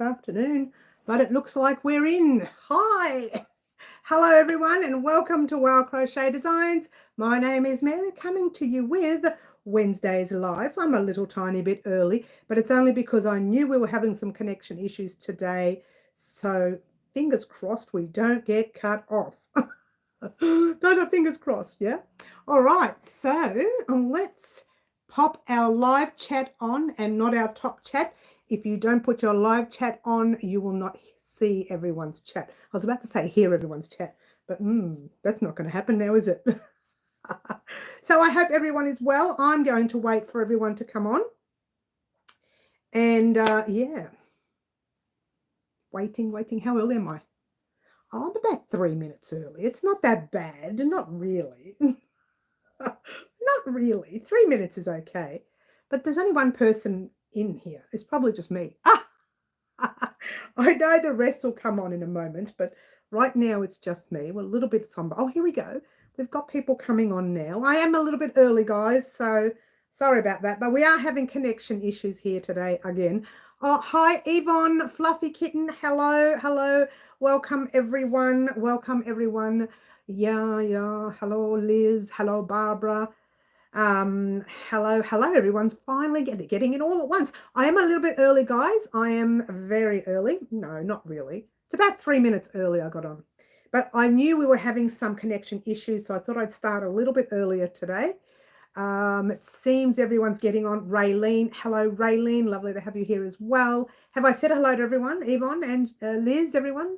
afternoon, but it looks like we're in. Hi. Hello everyone and welcome to Crochet Designs. My name is Mary, coming to you with Wednesday's live. I'm a little tiny bit early, but it's only because I knew we were having some connection issues today. So fingers crossed we don't get cut off. Fingers crossed, yeah? All right, so let's pop our live chat on and not our top chat. If you don't put your live chat on, you will not see everyone's chat. I was about to say hear everyone's chat, but that's not going to happen now, is it? So I hope everyone is well. I'm going to wait for everyone to come on. And yeah, waiting. How early am I? Oh, I'm about 3 minutes early. It's not that bad. Not really. Not really. 3 minutes is okay. But there's only one person in here. It's probably just me. I know the rest will come on in a moment, but right now it's just me. We're a little bit somber. Oh, here we go. We've got people coming on now. I am a little bit early, guys, so sorry about that. But we are having connection issues here today again. Oh, hi, Yvonne, Fluffy Kitten. Hello. Welcome, everyone. Yeah. Hello, Liz. Hello, Barbara. Hello, everyone's finally getting it all at once. I am a little bit early, guys. I am very early. No, not really. It's about 3 minutes early I got on. But I knew we were having some connection issues, so I thought I'd start a little bit earlier today. It seems everyone's getting on. Raylene, hello, Raylene. Lovely to have you here as well. Have I said hello to everyone? Yvonne and Liz, everyone?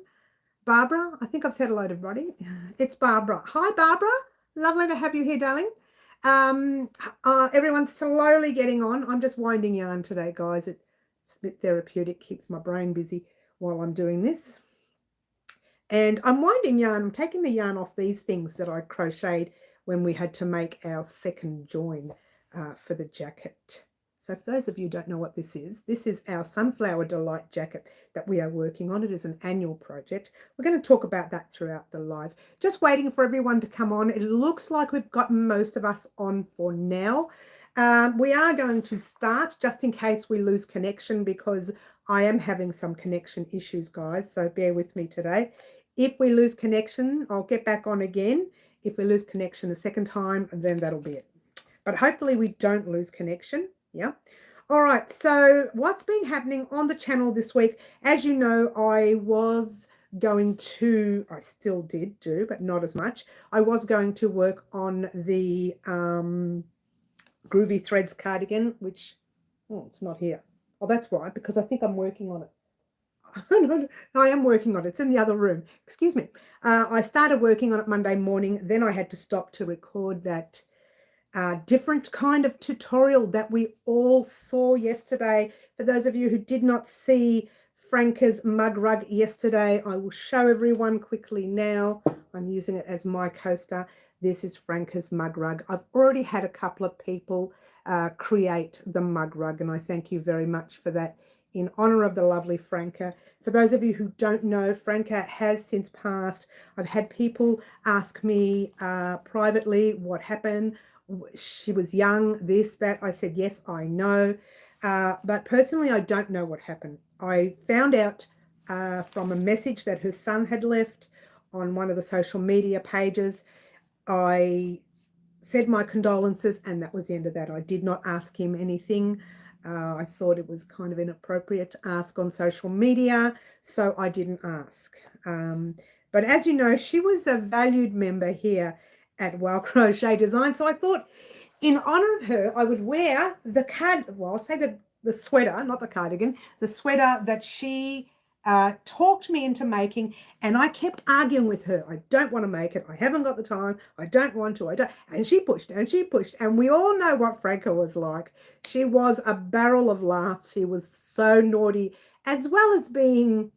Barbara, I think I've said hello to everybody. It's Barbara. Hi, Barbara. Lovely to have you here, darling. Everyone's slowly getting on. I'm just winding yarn today, guys. It's a bit therapeutic, keeps my brain busy while I'm doing this. And I'm winding yarn. I'm taking the yarn off these things that I crocheted when we had to make our second join for the jacket. So for those of you who don't know what this is our Sunflower Delight jacket that we are working on. It is an annual project. We're going to talk about that throughout the live. Just waiting for everyone to come on. It looks like we've got most of us on for now. We are going to start just in case we lose connection, because I am having some connection issues, guys. So bear with me today. If we lose connection, I'll get back on again. If we lose connection the second time, then that'll be it. But hopefully we don't lose connection. Yeah. All right. So what's been happening on the channel this week? As you know, I still did do, but not as much. I was going to work on the Groovy Threads cardigan, which, it's not here. Oh, that's why, because I think I'm working on it. I am working on it. It's in the other room. Excuse me. I started working on it Monday morning. Then I had to stop to record that different kind of tutorial that we all saw yesterday. For those of you who did not see Franca's mug rug yesterday, I will show everyone quickly now. I'm using it as my coaster. This is Franca's mug rug. I've already had a couple of people create the mug rug, and I thank you very much for that, in honor of the lovely Franca. For those of you who don't know, Franca has since passed. I've had people ask me privately what happened. She was young, this, that. I said, yes, I know. But personally, I don't know what happened. I found out from a message that her son had left on one of the social media pages. I said my condolences, and that was the end of that. I did not ask him anything. I thought it was kind of inappropriate to ask on social media, so I didn't ask. But as you know, she was a valued member here at Crochet Designs, so I thought in honor of her, I would wear the the sweater, not the cardigan, the sweater that she talked me into making, and I kept arguing with her. I don't want to make it. I haven't got the time. I don't want to. And she pushed and she pushed. And we all know what Franca was like. She was a barrel of laughs. She was so naughty, as well as being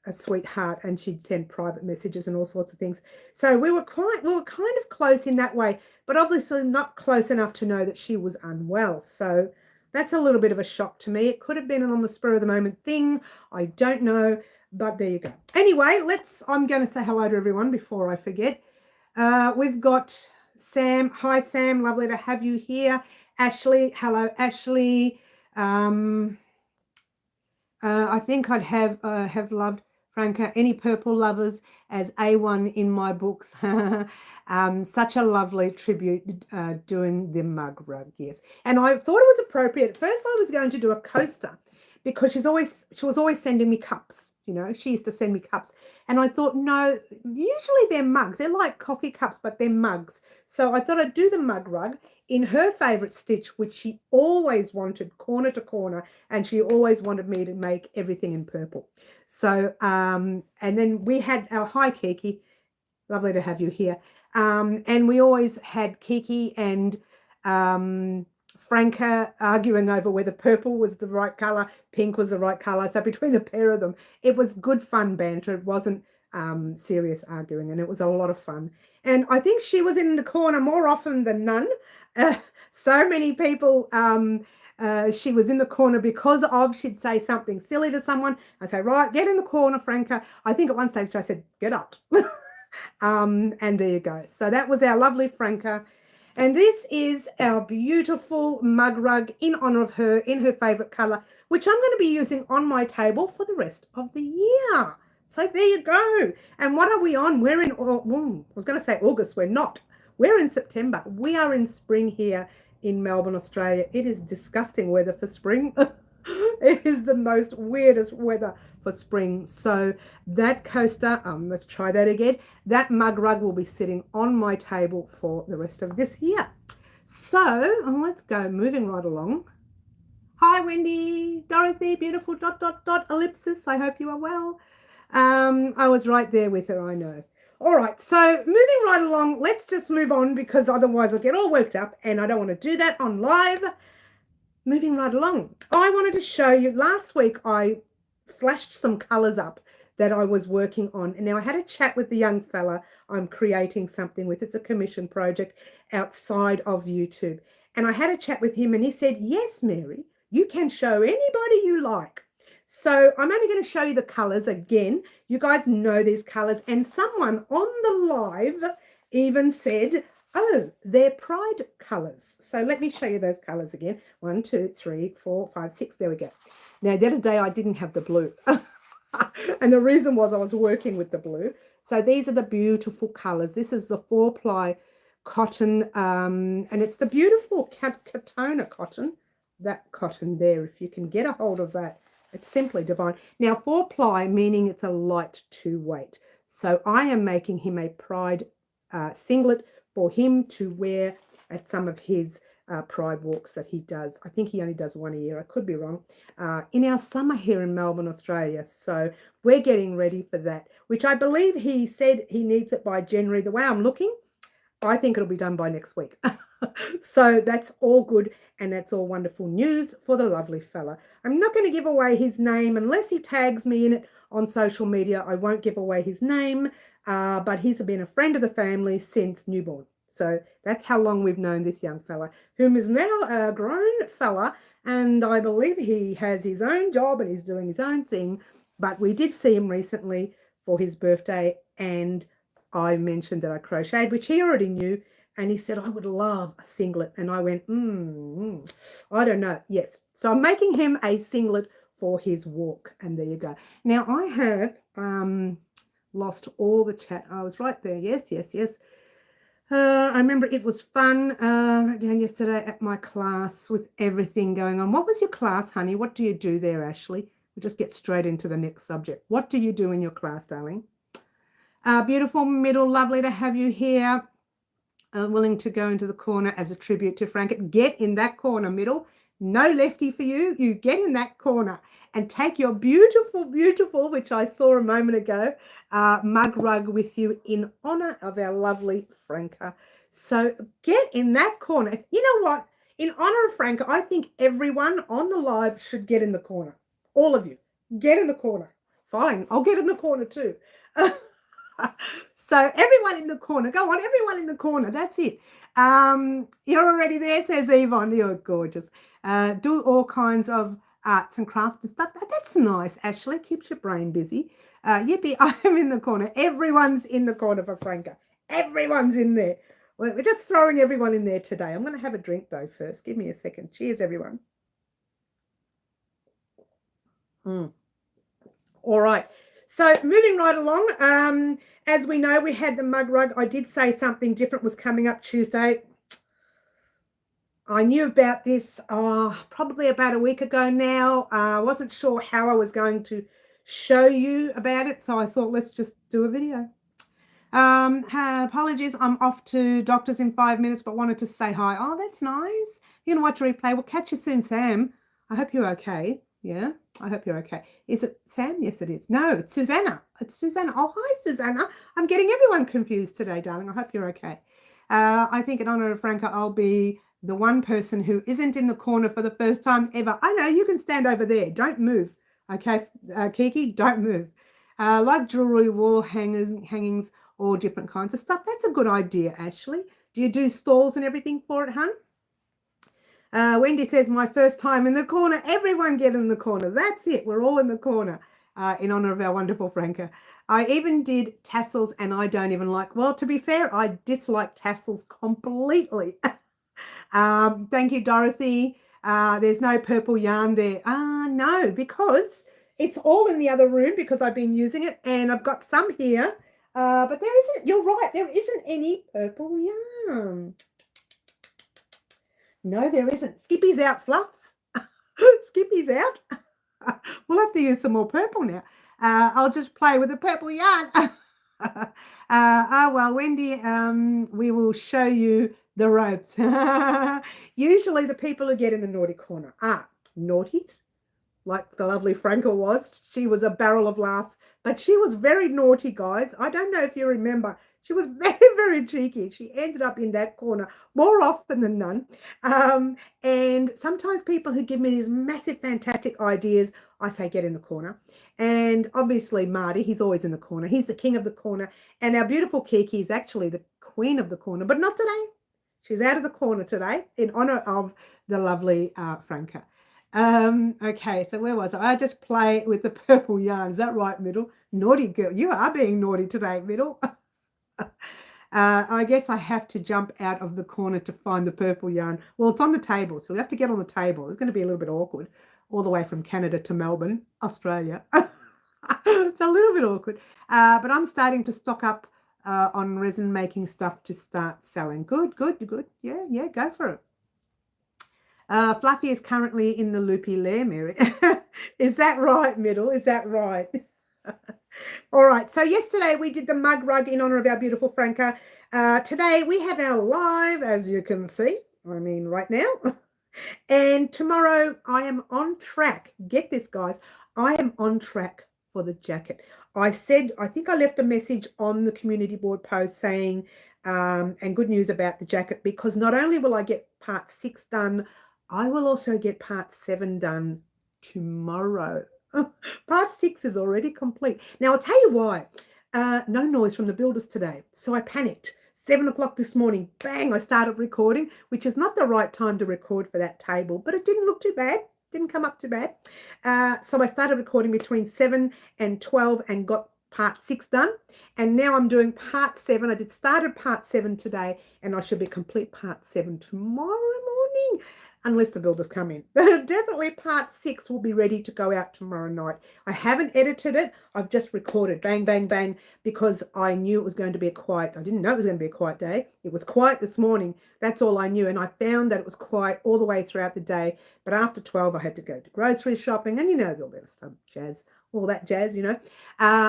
a sweetheart, and she'd send private messages and all sorts of things. So we were kind of close in that way, but obviously not close enough to know that she was unwell. So that's a little bit of a shock to me. It could have been an on the spur of the moment thing. I don't know, but there you go. Anyway, I'm going to say hello to everyone before I forget. We've got Sam. Hi, Sam. Lovely to have you here. Ashley. Hello, Ashley. I think I'd have loved Franca, any purple lovers, as A1 in my books. Such a lovely tribute doing the mug rug, yes. And I thought it was appropriate. At first I was going to do a coaster because she was always sending me cups, you know. She used to send me cups. And I thought, no, usually they're mugs. They're like coffee cups, but they're mugs. So I thought I'd do the mug rug in her favorite stitch, which she always wanted, corner to corner, and she always wanted me to make everything in purple. So and then we had our hi Kiki, lovely to have you here, and we always had Kiki and Franca arguing over whether purple was the right color, pink was the right color. So between the pair of them, it was good fun banter. It wasn't serious arguing, and it was a lot of fun. And I think she was in the corner more often than none. So many people, she was in the corner because she'd say something silly to someone. I'd say, right, get in the corner, Franca. I think at one stage I said, get up. And there you go. So that was our lovely Franca. And this is our beautiful mug rug in honor of her, in her favorite color, which I'm going to be using on my table for the rest of the year. So there you go. And what are we on? We're in, I was going to say August. We're not. We're in September. We are in spring here in Melbourne, Australia. It is disgusting weather for spring. It is the most weirdest weather for spring. So that coaster, let's try that again. That mug rug will be sitting on my table for the rest of this year. So let's go moving right along. Hi, Wendy, Dorothy, beautiful ... ellipsis. I hope you are well. I was right there with her, I know. All right, so moving right along, let's just move on because otherwise I'll get all worked up and I don't want to do that on live. Moving right along, I wanted to show you, last week I flashed some colours up that I was working on. And now I had a chat with the young fella I'm creating something with. It's a commission project outside of YouTube. And I had a chat with him and he said, yes, Mary, you can show anybody you like. So I'm only going to show you the colours again. You guys know these colours. And someone on the live even said, oh, they're pride colours. So let me show you those colours again. 1, 2, 3, 4, 5, 6. There we go. Now, the other day I didn't have the blue. And the reason was I was working with the blue. So these are the beautiful colours. This is the 4-ply cotton. And it's the beautiful Katona cotton. That cotton there, if you can get a hold of that. It's simply divine. Now, 4-ply, meaning it's a light to weight. So I am making him a pride singlet for him to wear at some of his pride walks that he does. I think he only does one a year. I could be wrong. In our summer here in Melbourne, Australia. So we're getting ready for that, which I believe he said he needs it by January. The way I'm looking, I think it'll be done by next week. So that's all good and that's all wonderful news for the lovely fella. I'm not going to give away his name unless he tags me in it on social media. I won't give away his name, but he's been a friend of the family since newborn. So that's how long we've known this young fella, whom is now a grown fella, and I believe he has his own job and he's doing his own thing. But we did see him recently for his birthday, and I mentioned that I crocheted, which he already knew, and he said, I would love a singlet. And I went, I don't know. Yes. So I'm making him a singlet for his walk, and there you go. Now, I have lost all the chat. I was right there. Yes. I remember it was fun down yesterday at my class with everything going on. What was your class, honey? What do you do there, Ashley? We'll just get straight into the next subject. What do you do in your class, darling? Beautiful middle, lovely to have you here. Willing to go into the corner as a tribute to Franca. Get in that corner, middle. No lefty for you. You get in that corner and take your beautiful, which I saw a moment ago, mug rug with you in honor of our lovely Franca. So get in that corner. You know what? In honor of Franca, I think everyone on the live should get in the corner. All of you, get in the corner. Fine, I'll get in the corner too. So everyone in the corner, go on, everyone in the corner, that's it. You're already there, says Yvonne. You're gorgeous. Do all kinds of arts and crafts and stuff. That's nice, Ashley. Keeps your brain busy. Yippee, I'm in the corner. Everyone's in the corner for Franca. Everyone's in there. We're just throwing everyone in there today. I'm going to have a drink, though, first. Give me a second. Cheers, everyone. All right. So moving right along, as we know, we had the mug rug. I did say something different was coming up Tuesday. I knew about this probably about a week ago now. I wasn't sure how I was going to show you about it, so I thought let's just do a video. Apologies, I'm off to doctors in 5 minutes, but wanted to say hi. Oh, that's nice. You're going to watch a replay. We'll catch you soon, Sam. I hope you're okay. Yeah, I hope you're okay. Is it Sam? Yes, it is. No, it's Susanna. It's Susanna. Oh, hi, Susanna. I'm getting everyone confused today, darling. I hope you're okay. I think in honor of Franca, I'll be the one person who isn't in the corner for the first time ever. I know, you can stand over there. Don't move. Okay, Kiki, don't move. Like jewelry, wall hangings, all different kinds of stuff. That's a good idea, Ashley. Do you do stalls and everything for it, hun? Wendy says, my first time in the corner. Everyone get in the corner. That's it. We're all in the corner in honor of our wonderful Franca. I even did tassels and I don't even like, well, to be fair, I dislike tassels completely. Thank you, Dorothy. There's no purple yarn there. No, because it's all in the other room because I've been using it and I've got some here. But there isn't, you're right, there isn't any purple yarn. No, there isn't. Skippy's out, Fluffs. Skippy's out. We'll have to use some more purple now. I'll just play with the purple yarn. Well, Wendy, we will show you the ropes. Usually the people who get in the naughty corner are naughties, like the lovely Franca was. She was a barrel of laughs, but she was very naughty, guys. I don't know if you remember. She was very, very cheeky. She ended up in that corner more often than none. And sometimes people who give me these massive, fantastic ideas, I say, get in the corner. And obviously Marty, he's always in the corner. He's the king of the corner. And our beautiful Kiki is actually the queen of the corner, but not today. She's out of the corner today in honor of the lovely Franca. Okay, so where was I? I just play with the purple yarn. Is that right, Middle? Naughty girl. You are being naughty today, Middle. I guess I have to jump out of the corner to find the purple yarn. Well, it's on the table, so we have to get on the table. It's going to be a little bit awkward, all the way from Canada to Melbourne, Australia. It's a little bit awkward, but I'm starting to stock up on resin making stuff to start selling. Good. Yeah, go for it. Fluffy is currently in the loopy lair, Mary. Is that right, Middle? Is that right? All right, so yesterday we did the mug rug in honor of our beautiful Franca. Today we have our live, as you can see, I mean right now. And tomorrow I am on track. Get this, guys. I am on track for the jacket. I think I left a message on the community board post saying, and good news about the jacket, because not only will I get part 6 done, I will also get part 7 done tomorrow. Part 6 is already complete. Now, I'll tell you why. No noise from the builders today. So I panicked. 7 o'clock this morning, bang, I started recording, which is not the right time to record for that table, but it didn't look too bad. Didn't come up too bad. So I started recording between 7 and 12 and got part 6 done. And now I'm doing part 7. I started part 7 today, and I should be complete part 7 tomorrow morning. Unless the builders come in. Definitely part 6 will be ready to go out tomorrow night. I haven't edited it. I've just recorded bang, bang, bang, because I knew it was going to be I didn't know it was going to be a quiet day. It was quiet this morning. That's all I knew. And I found that it was quiet all the way throughout the day. But after 12, I had to go to grocery shopping. And you know, all that stuff, jazz. All that jazz, you know.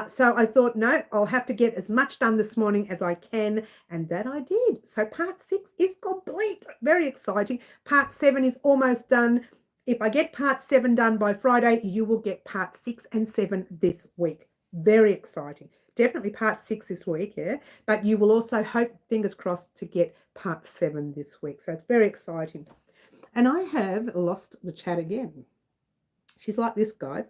So I thought, no, I'll have to get as much done this morning as I can, and that I did. So part 6 is complete. Very exciting. Part 7 is almost done. If I get part 7 done by Friday, you will get part 6 and 7 this week. Very exciting. Definitely part 6 this week, yeah. But you will also hope, fingers crossed, to get part 7 this week. So it's very exciting. And I have lost the chat again. She's like this, guys.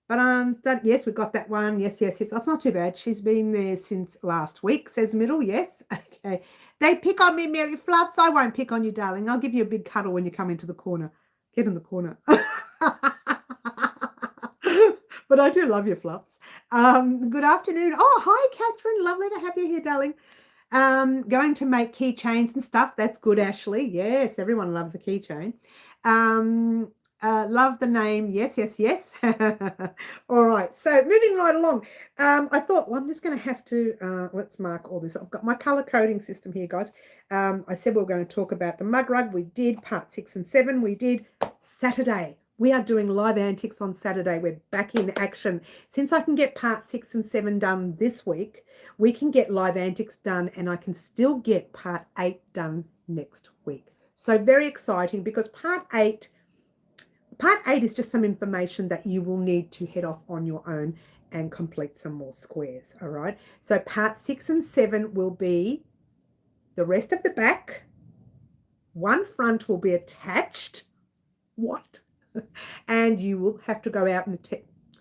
But yes, we got that one. Yes. That's not too bad. She's been there since last week, says Middle. Yes. Okay. They pick on me, Mary Fluffs. I won't pick on you, darling. I'll give you a big cuddle when you come into the corner. Get in the corner. But I do love you, Fluffs. Good afternoon. Oh, hi, Catherine. Lovely to have you here, darling. Going to make keychains and stuff. That's good, Ashley. Yes, everyone loves a keychain. Love the name. Yes, yes, yes. All right. So moving right along. I thought, well, I'm just going to have to, let's mark all this. I've got my color coding system here, guys. I said we were going to talk about the mug rug. We did part 6 and 7. We did Saturday. We are doing live antics on Saturday. We're back in action. Since I can get part 6 and 7 done this week, we can get live antics done and I can still get part 8 done next week. So very exciting because part 8 is just some information that you will need to head off on your own and complete some more squares, all right? So part 6 and 7 will be the rest of the back. One front will be attached. What? And you will have to go out and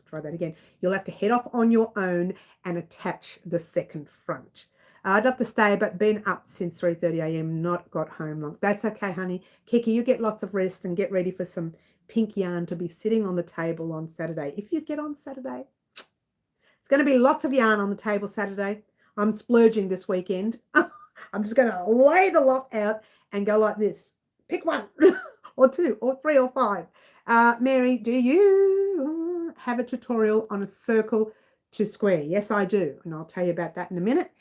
try that again. You'll have to head off on your own and attach the second front. I'd love to stay, but been up since 3:30 a.m., not got home long. That's okay, honey. Kiki, you get lots of rest and get ready for some pink yarn to be sitting on the table on Saturday. If you get on Saturday, it's going to be lots of yarn on the table Saturday. I'm splurging this weekend. I'm just going to lay the lot out and go like this. Pick one or 2 or 3 or 5. Mary, do you have a tutorial on a circle to square? Yes, I do. And I'll tell you about that in a minute.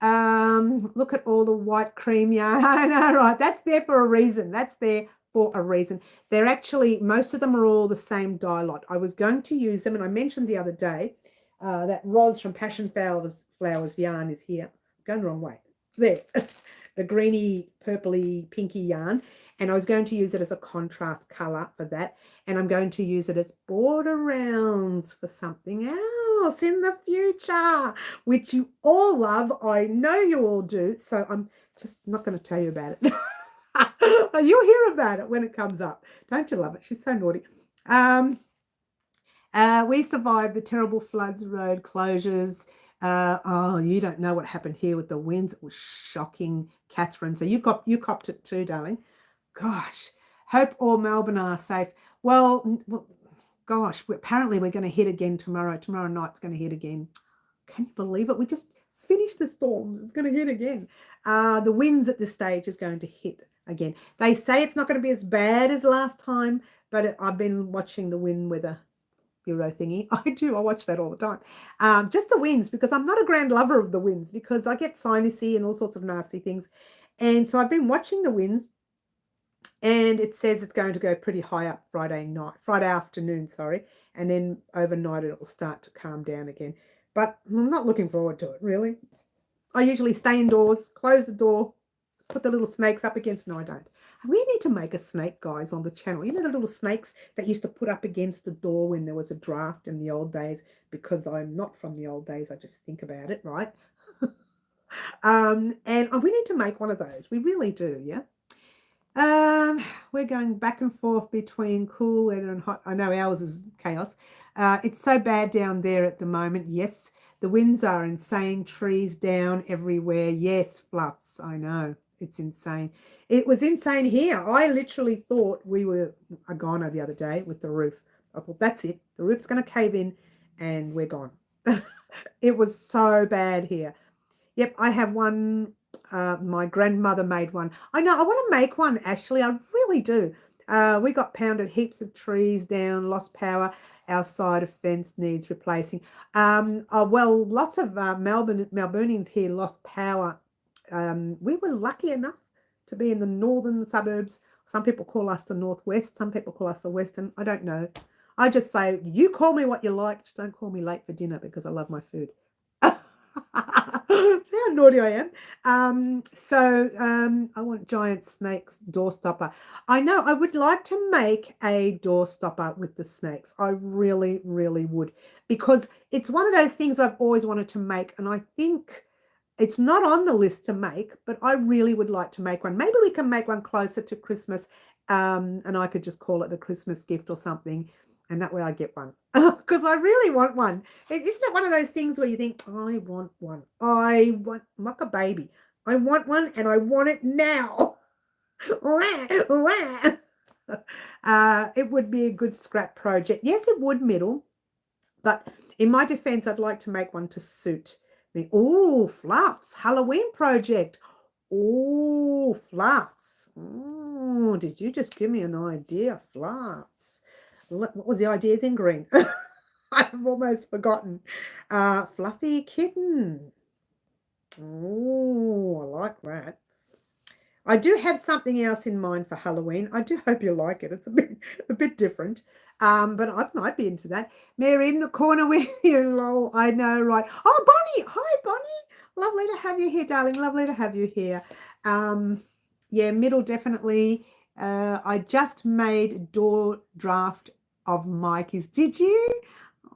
Look at all the white cream yarn. I know, right? That's there for a reason. That's there for a reason. They're actually, most of them are all the same dye lot. I was going to use them, and I mentioned the other day that Roz from Passion Flowers yarn is here. I'm going the wrong way. There, the greeny, purpley, pinky yarn. And I was going to use it as a contrast color for that. And I'm going to use it as border rounds for something else in the future, which you all love. I know you all do. So I'm just not going to tell you about it. You'll hear about it when it comes up. Don't you love it? She's so naughty. We survived the terrible floods, road closures. Oh, you don't know what happened here with the winds. It was shocking, Catherine. So you copped it too, darling. Gosh, hope all Melbourne are safe. Well, gosh, apparently we're going to hit again tomorrow. Tomorrow night's going to hit again. Can you believe it? We just finished the storms. It's going to hit again. The winds at this stage is going to hit again. They say it's not going to be as bad as last time, but I've been watching the wind weather bureau thingy. I do. I watch that all the time. Just the winds, because I'm not a grand lover of the winds because I get sinusy and all sorts of nasty things. And so I've been watching the winds. And it says it's going to go pretty high up Friday afternoon, and then overnight it will start to calm down again. But I'm not looking forward to it, really. I usually stay indoors, close the door, put the little snakes up against. No, I don't. We need to make a snake, guys, on the channel. You know the little snakes that used to put up against the door when there was a draft in the old days? Because I'm not from the old days. I just think about it, right? And we need to make one of those. We really do, yeah? We're going back and forth between cool weather and hot. I know ours is chaos. It's so bad down there at the moment. Yes, the winds are insane. Trees down everywhere. Yes, fluffs. I know. It's insane. It was insane here. I literally thought we were a goner the other day with the roof. I thought, that's it. The roof's going to cave in and we're gone. It was so bad here. Yep, I have one. My grandmother made one. I know, I want to make one, Ashley. I really do. We got pounded heaps of trees down, lost power. Our side of fence needs replacing. Well, lots of Melburnians here lost power. We were lucky enough to be in the northern suburbs. Some people call us the northwest. Some people call us the western. I don't know. I just say, you call me what you like. Just don't call me late for dinner because I love my food. See how naughty I am. I want giant snakes door stopper. I know I would like to make a door stopper with the snakes. I really, really would, because it's one of those things I've always wanted to make, and I think it's not on the list to make, but I really would like to make one. Maybe we can make one closer to Christmas, and I could just call it a Christmas gift or something. And that way I get one, because I really want one. Isn't it one of those things where you think, I want one. I'm like a baby. I want one and I want it now. It would be a good scrap project. Yes, it would, Middle. But in my defense, I'd like to make one to suit me. Oh, fluffs. Halloween project. Oh, fluffs. Oh, did you just give me an idea? Fluffs. What was the ideas in green? I've almost forgotten. Fluffy kitten. Oh, I like that. I do have something else in mind for Halloween. I do hope you like it. It's a bit different. But I might be into that. Mary in the corner with you, lol. I know, right? Oh, Bonnie. Hi, Bonnie. Lovely to have you here, darling. Lovely to have you here. Yeah, middle definitely. I just made door draft of Mikey's. Did you?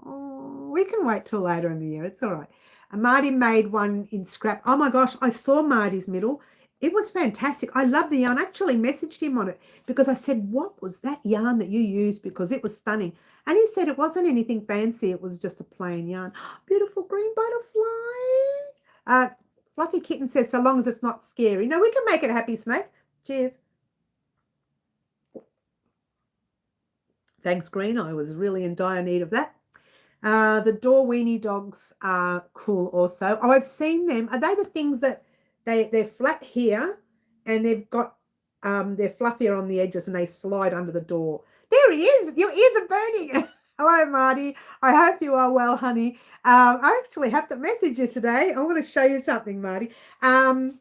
Oh, we can wait till later in the year. It's all right. Marty made one in scrap. Oh my gosh, I saw Marty's middle. It was fantastic. I love the yarn. I actually messaged him on it because I said, what was that yarn that you used? Because it was stunning. And he said it wasn't anything fancy. It was just a plain yarn. Beautiful green butterfly. Fluffy Kitten says, so long as it's not scary. No, we can make it a happy snake. Cheers. Thanks, Green. I was really in dire need of that. The door weenie dogs are cool also. Oh, I've seen them. Are they the things that they're flat here and they've got they're fluffier on the edges and they slide under the door? There he is. Your ears are burning. Hello, Marty. I hope you are well, honey. I actually have to message you today. I want to show you something, Marty. I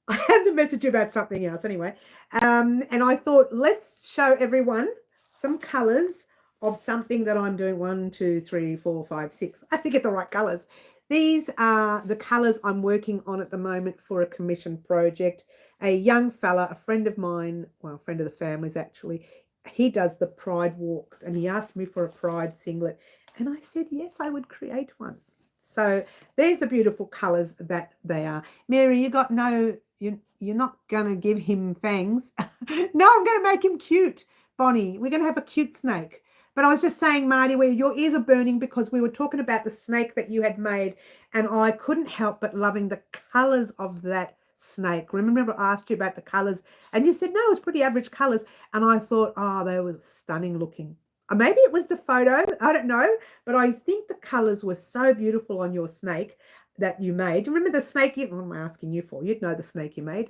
have to message you about something else anyway. And I thought, let's show everyone some colours of something that I'm doing. 1, 2, 3, 4, 5, 6. I have to get the right colours. These are the colours I'm working on at the moment for a commission project. A young fella, a friend of mine, well, a friend of the family's actually, he does the Pride walks and he asked me for a Pride singlet. And I said, yes, I would create one. So there's the beautiful colours that they are. Mary, you got no, you're not going to give him fangs. No, I'm going to make him cute. Bonnie, we're going to have a cute snake. But I was just saying, Marty, where your ears are burning because we were talking about the snake that you had made, and I couldn't help but loving the colours of that snake. Remember I asked you about the colours, and you said, no, it was pretty average colours. And I thought, oh, they were stunning looking. Maybe it was the photo, I don't know, but I think the colours were so beautiful on your snake that you made. Remember the snake? What am I asking you for? You'd know the snake you made.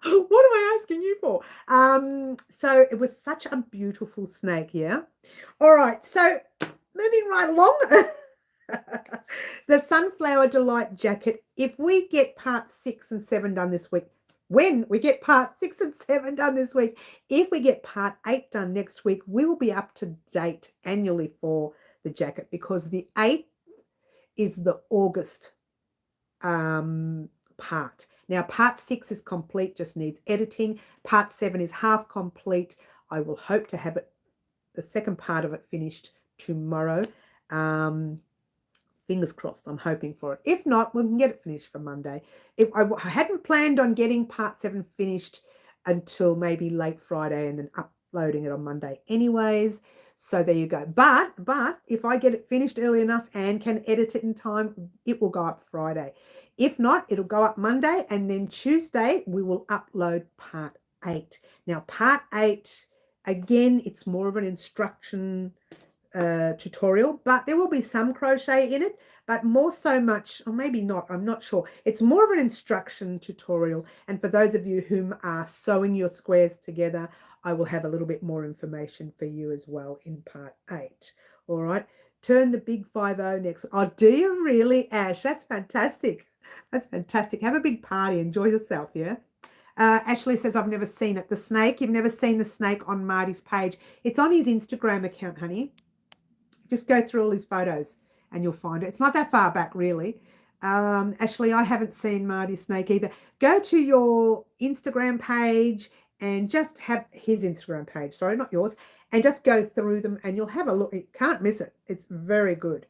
What am I asking you for? So it was such a beautiful snake, yeah? All right, so moving right along. The Sunflower Delight jacket. If we get part 6 and 7 done this week, when we get part 6 and 7 done this week, if we get part 8 done next week, we will be up to date annually for the jacket because the 8th is the August part. Now, part 6 is complete, just needs editing. Part 7 is half complete. I will hope to have it, the second part of it, finished tomorrow. Fingers crossed, I'm hoping for it. If not, we can get it finished for Monday. I hadn't planned on getting part 7 finished until maybe late Friday and then uploading it on Monday anyways. So there you go. But if I get it finished early enough and can edit it in time, it will go up Friday. If not, it'll go up Monday, and then Tuesday we will upload part 8. Now, part 8, again, it's more of an instruction tutorial, but there will be some crochet in it, but more so much, or maybe not, I'm not sure. It's more of an instruction tutorial, and for those of you who are sewing your squares together, I will have a little bit more information for you as well in part 8. All right, turn the big 50 next. Oh, do you really, Ash? That's fantastic. That's fantastic. Have a big party. Enjoy yourself, yeah? Ashley says, I've never seen it. The snake. You've never seen the snake on Marty's page. It's on his Instagram account, honey. Just go through all his photos and you'll find it. It's not that far back, really. Ashley, I haven't seen Marty's snake either. Go to your Instagram page and just have his Instagram page. Sorry, not yours. And just go through them and you'll have a look. You can't miss it. It's very good.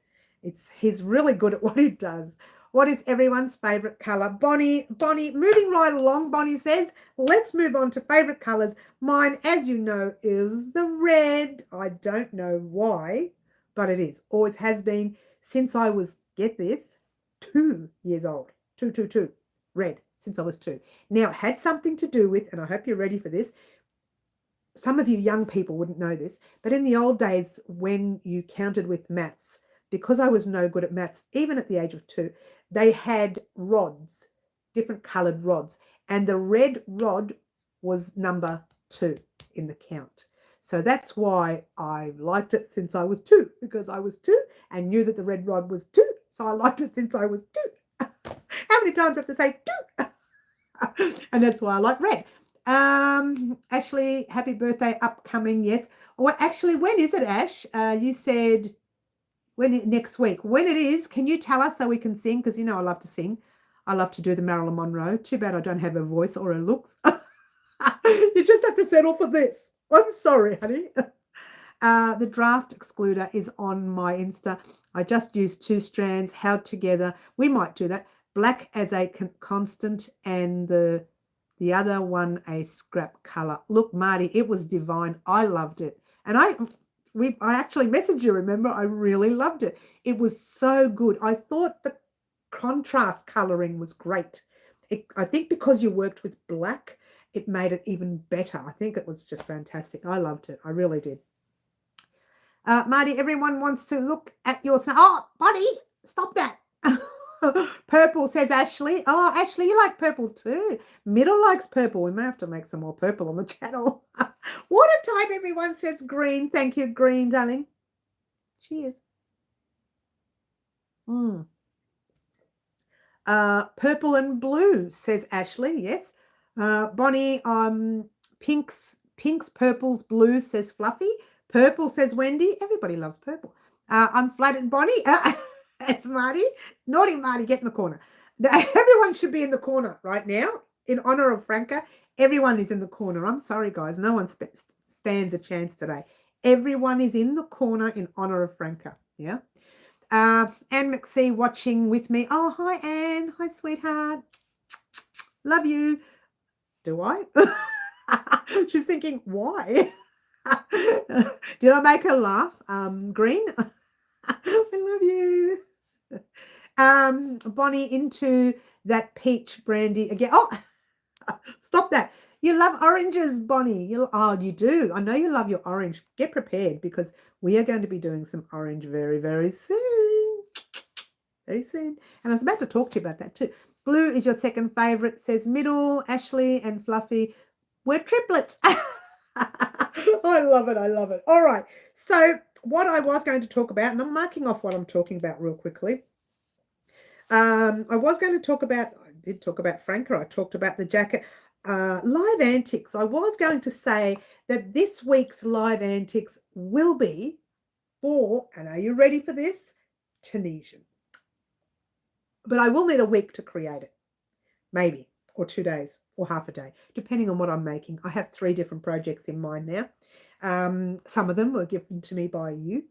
He's really good at what he does. What is everyone's favourite colour? Bonnie, moving right along, Bonnie says, let's move on to favourite colours. Mine, as you know, is the red. I don't know why, but it is. Always has been since I was, get this, 2 years old. 2, red, since I was 2. Now, it had something to do with, and I hope you're ready for this, some of you young people wouldn't know this, but in the old days when you counted with maths, because I was no good at maths, even at the age of 2, they had rods, different coloured rods, and the red rod was number 2 in the count. So that's why I liked it since I was 2, because I was 2 and knew that the red rod was 2. So I liked it since I was 2. How many times do I have to say 2? And that's why I like red. Ashley, happy birthday upcoming. Yes. Well, actually, when is it, Ash? You said next week. When it is, can you tell us so we can sing? Because you know I love to sing. I love to do the Marilyn Monroe. Too bad I don't have her voice or her looks. You just have to settle for this. I'm sorry, honey. The draft excluder is on my Insta. I just used 2 strands held together. We might do that. Black as a constant and the other one a scrap color. Look, Marty, it was divine. I loved it. And I actually messaged you, remember? I really loved it. It was so good. I thought the contrast coloring was great. I think because you worked with black, it made it even better. I think it was just fantastic. I loved it. I really did. Marty, everyone wants to look at your... Oh, Bonnie, stop that. Purple, says Ashley. Oh, Ashley, you like purple too. Middle likes purple. We may have to make some more purple on the channel. Water time, everyone, says green. Thank you, green, darling. Cheers. Purple and blue, says Ashley. Yes. Bonnie, pinks, purples, blues, says Fluffy. Purple, says Wendy. Everybody loves purple. I'm flattered, Bonnie. It's Marty. Naughty Marty, get in the corner. Everyone should be in the corner right now. In honor of Franca, everyone is in the corner. I'm sorry, guys. No one stands a chance today. Everyone is in the corner in honor of Franca. Yeah. Anne McSee watching with me. Oh, hi, Anne. Hi, sweetheart. Love you. Do I? She's thinking, why? Did I make her laugh? Green? I love you. Bonnie, into that peach brandy again. Oh, stop that. You love oranges, Bonnie. You do. I know you love your orange. Get prepared because we are going to be doing some orange very, very soon. Very soon. And I was about to talk to you about that too. Blue is your second favorite, says Middle, Ashley and Fluffy. We're triplets. I love it. I love it. All right. So what I was going to talk about, and I'm marking off what I'm talking about real quickly. I did talk about Franca. I talked about the jacket. Live antics. I was going to say that this week's live antics will be for, and are you ready for this? Tunisian. But I will need a week to create it. Maybe, or 2 days, or half a day, depending on what I'm making. I have 3 different projects in mind now. Some of them were given to me by you,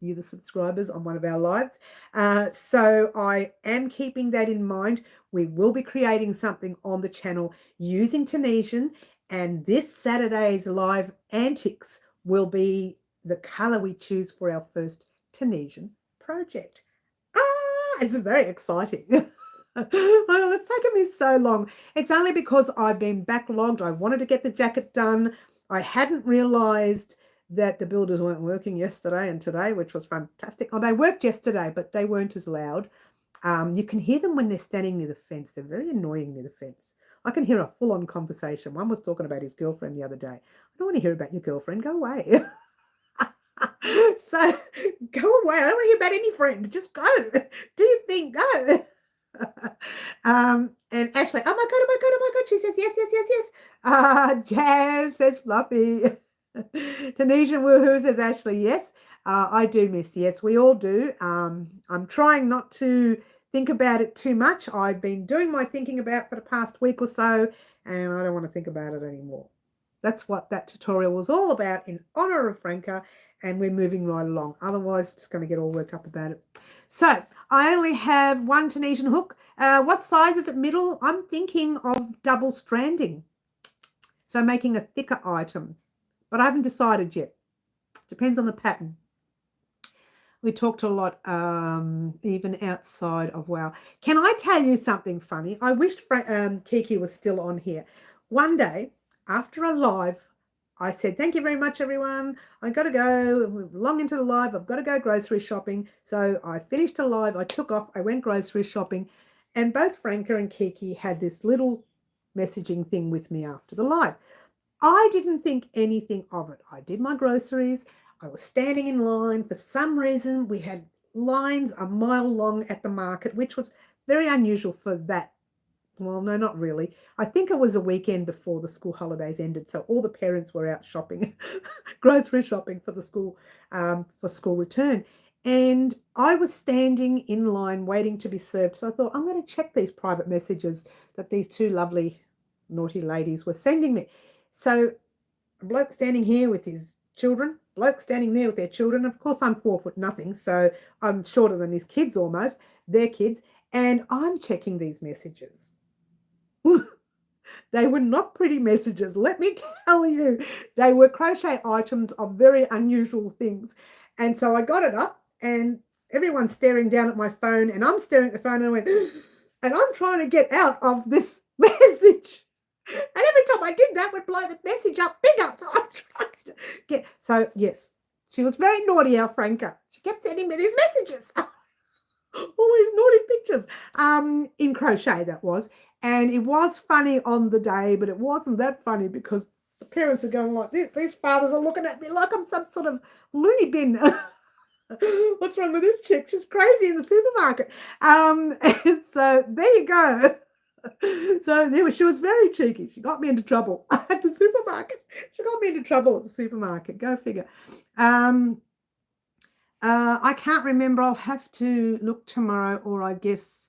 the subscribers on one of our lives. So I am keeping that in mind. We will be creating something on the channel using Tunisian, and this Saturday's live antics will be the color we choose for our first Tunisian project. It's very exciting. I know it's taken me so long. It's only because I've been backlogged. I wanted to get the jacket done. I hadn't realized that the builders weren't working yesterday and today, which was fantastic. Oh, they worked yesterday, but they weren't as loud. You can hear them when they're standing near the fence. They're very annoying near the fence. I can hear a full-on conversation. One was talking about his girlfriend the other day. I don't want to hear about your girlfriend. Go away. So go away. I don't want to hear about any friend. Just go. Do your thing. Go. And Ashley, oh my God, oh my God, oh my God. She says, yes, yes, yes, yes. Jazz says Fluffy. Tunisian woohoo, says Ashley, yes. I do miss, yes, we all do. I'm trying not to think about it too much. I've been doing my thinking about for the past week or so, and I don't want to think about it anymore. That's what that tutorial was all about in honor of Franca, and we're moving right along. Otherwise, it's just going to get all worked up about it. So I only have 1 Tunisian hook. What size is it? Middle? I'm thinking of double stranding. So making a thicker item, but I haven't decided yet. Depends on the pattern. We talked a lot, even outside of WOW. Can I tell you something funny? I wished Kiki was still on here. One day, after a live, I said, thank you very much, everyone. I got to go. We're long into the live. I've got to go grocery shopping. So I finished a live. I took off. I went grocery shopping. And both Franca and Kiki had this little messaging thing with me after the live. I didn't think anything of it. I did my groceries. I was standing in line. For some reason, we had lines a mile long at the market, which was very unusual for that. Well, no, not really. I think it was a weekend before the school holidays ended, so all the parents were out shopping, grocery shopping for school return. And I was standing in line waiting to be served. So I thought, I'm going to check these private messages that these two lovely naughty ladies were sending me. So a bloke standing here with his children, bloke standing there with their children. Of course, I'm 4 foot nothing, so I'm shorter than his kids almost, their kids, and I'm checking these messages. They were not pretty messages, let me tell you. They were crochet items of very unusual things. And so I got it up, and everyone's staring down at my phone, and I'm staring at the phone, and I went, and I'm trying to get out of this message. And every time I did that, would blow the message up bigger. So I'm trying to get. So yes, she was very naughty, our Franca. She kept sending me these messages, all these naughty pictures. In crochet that was, and it was funny on the day, but it wasn't that funny because the parents are going like this. These fathers are looking at me like I'm some sort of loony bin. What's wrong with this chick? She's crazy in the supermarket. And so there you go. So she was very cheeky. She got me into trouble at the supermarket. She got me into trouble at the supermarket. Go figure. I can't remember. I'll have to look tomorrow, or I guess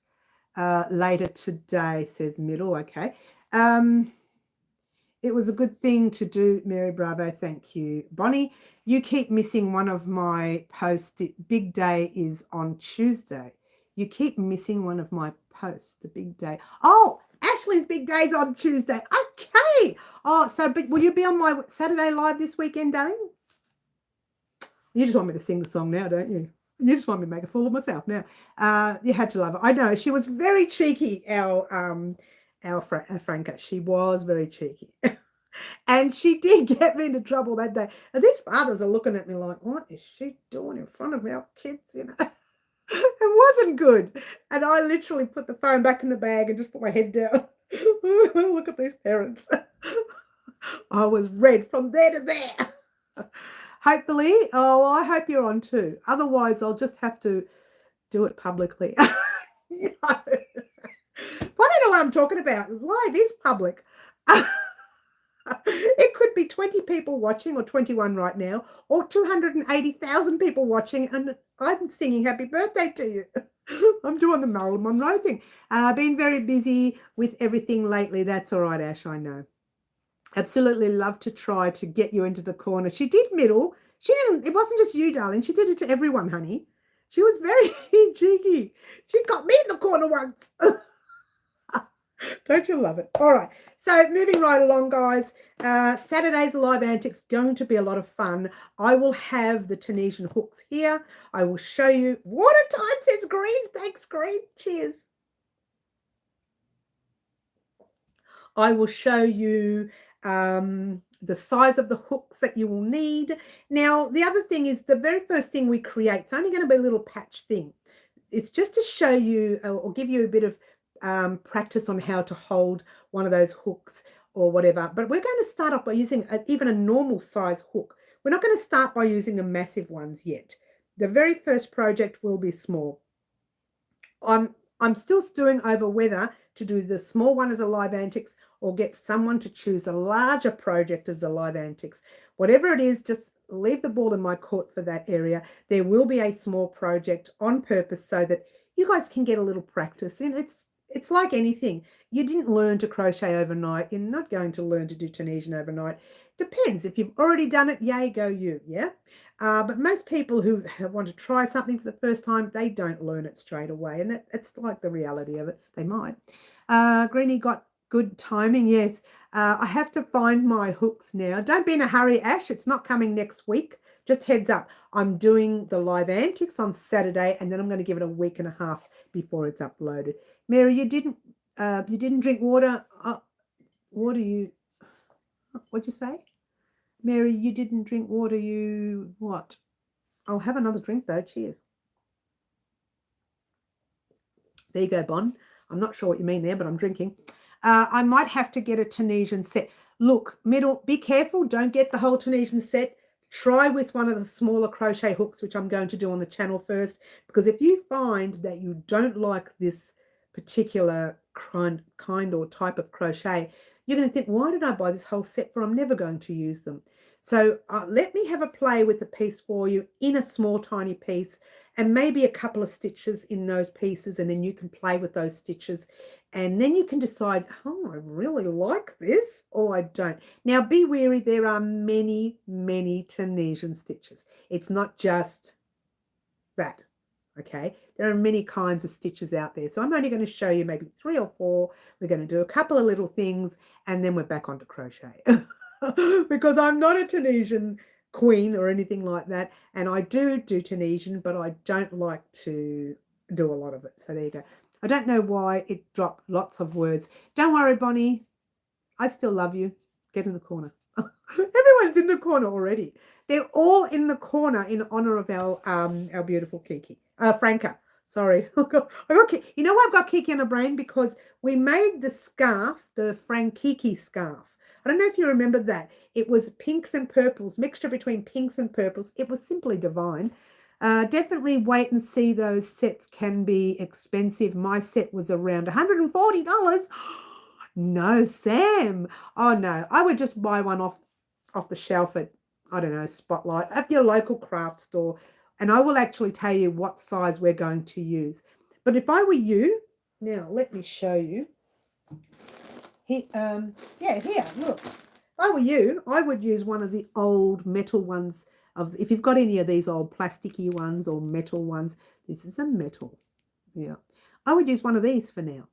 later today, says Middle. Okay. It was a good thing to do, Mary Bravo. Thank you. Bonnie, you keep missing one of my posts. Big day is on Tuesday. You keep missing one of my posts. The big day. Oh, Ashley's big day's on Tuesday. Okay. Oh, but will you be on my Saturday live this weekend, darling? You just want me to sing the song now, don't you? You just want me to make a fool of myself now. You had to love it. I know. She was very cheeky, our Franca. She was very cheeky. And she did get me into trouble that day. And these fathers are looking at me like, what is she doing in front of our kids, you know? It wasn't good. And I literally put the phone back in the bag and just put my head down. Look at these parents. I was red from there to there. Hopefully. Oh, well, I hope you're on too. Otherwise, I'll just have to do it publicly. No. I don't know what I'm talking about. Live is public. It could be 20 people watching, or 21 right now, or 280,000 people watching, and I'm singing happy birthday to you. I'm doing the Marilyn Monroe thing. Been very busy with everything lately. That's all right, Ash, I know. Absolutely love to try to get you into the corner. She did, Middle. She didn't. It wasn't just you, darling. She did it to everyone, honey. She was very cheeky. She got me in the corner once. Don't you love it? All right. So moving right along, guys. Saturday's Live Antics going to be a lot of fun. I will have the Tunisian hooks here. I will show you. Water time, says Green. Thanks, Green. Cheers. I will show you the size of the hooks that you will need. Now, the other thing is the very first thing we create, it's only going to be a little patch thing. It's just to show you or give you a bit of practice on how to hold one of those hooks or whatever. But we're going to start off by using even a normal size hook. We're not going to start by using the massive ones yet. The very first project will be small. I'm still stewing over whether to do the small one as a Live Antics or get someone to choose a larger project as a Live Antics. Whatever it is, just leave the ball in my court for that area. There will be a small project on purpose so that you guys can get a little practice in. It's like anything. You didn't learn to crochet overnight. You're not going to learn to do Tunisian overnight. Depends. If you've already done it, yay, go you, yeah? But most people who want to try something for the first time, they don't learn it straight away. And that's like the reality of it. They might. Greenie got good timing, yes. I have to find my hooks now. Don't be in a hurry, Ash. It's not coming next week. Just heads up. I'm doing the Live Antics on Saturday, and then I'm going to give it a week and a half before it's uploaded. Mary, you didn't drink water. What'd you say? Mary, you didn't drink water. You what? I'll have another drink though. Cheers. There you go, Bon. I'm not sure what you mean there, but I'm drinking. I might have to get a Tunisian set. look, middle, be careful. Don't get the whole Tunisian set. Try with one of the smaller crochet hooks, which I'm going to do on the channel first, because if you find that you don't like this particular kind or type of crochet, you're going to think, why did I buy this whole set for? I'm never going to use them. So let me have a play with the piece for you in a small, tiny piece, and maybe a couple of stitches in those pieces, and then you can play with those stitches, and then you can decide, oh, I really like this, or I don't. Now, be wary, there are many, many Tunisian stitches. It's not just that, okay? There are many kinds of stitches out there. So I'm only going to show you maybe 3 or 4. We're going to do a couple of little things, and then we're back onto crochet. Because I'm not a Tunisian queen or anything like that, and I do Tunisian, but I don't like to do a lot of it. So there you go. I don't know why it dropped lots of words. Don't worry, Bonnie. I still love you. Get in the corner. Everyone's in the corner already. They're all in the corner in honor of our beautiful Kiki. Franca. Sorry. You know why I've got Kiki on the brain? Because we made the scarf, the Frankiki scarf. I don't know if you remember that. It was pinks and purples, mixture between pinks and purples. It was simply divine. Definitely wait and see. Those sets can be expensive. My set was around $140. No, Sam. Oh, no. I would just buy one off the shelf at, I don't know, Spotlight, at your local craft store. And I will actually tell you what size we're going to use. But if I were you, now let me show you. Here, look. If I were you, I would use one of the old metal ones. If you've got any of these old plasticky ones or metal ones, this is a metal. Yeah, I would use one of these for now.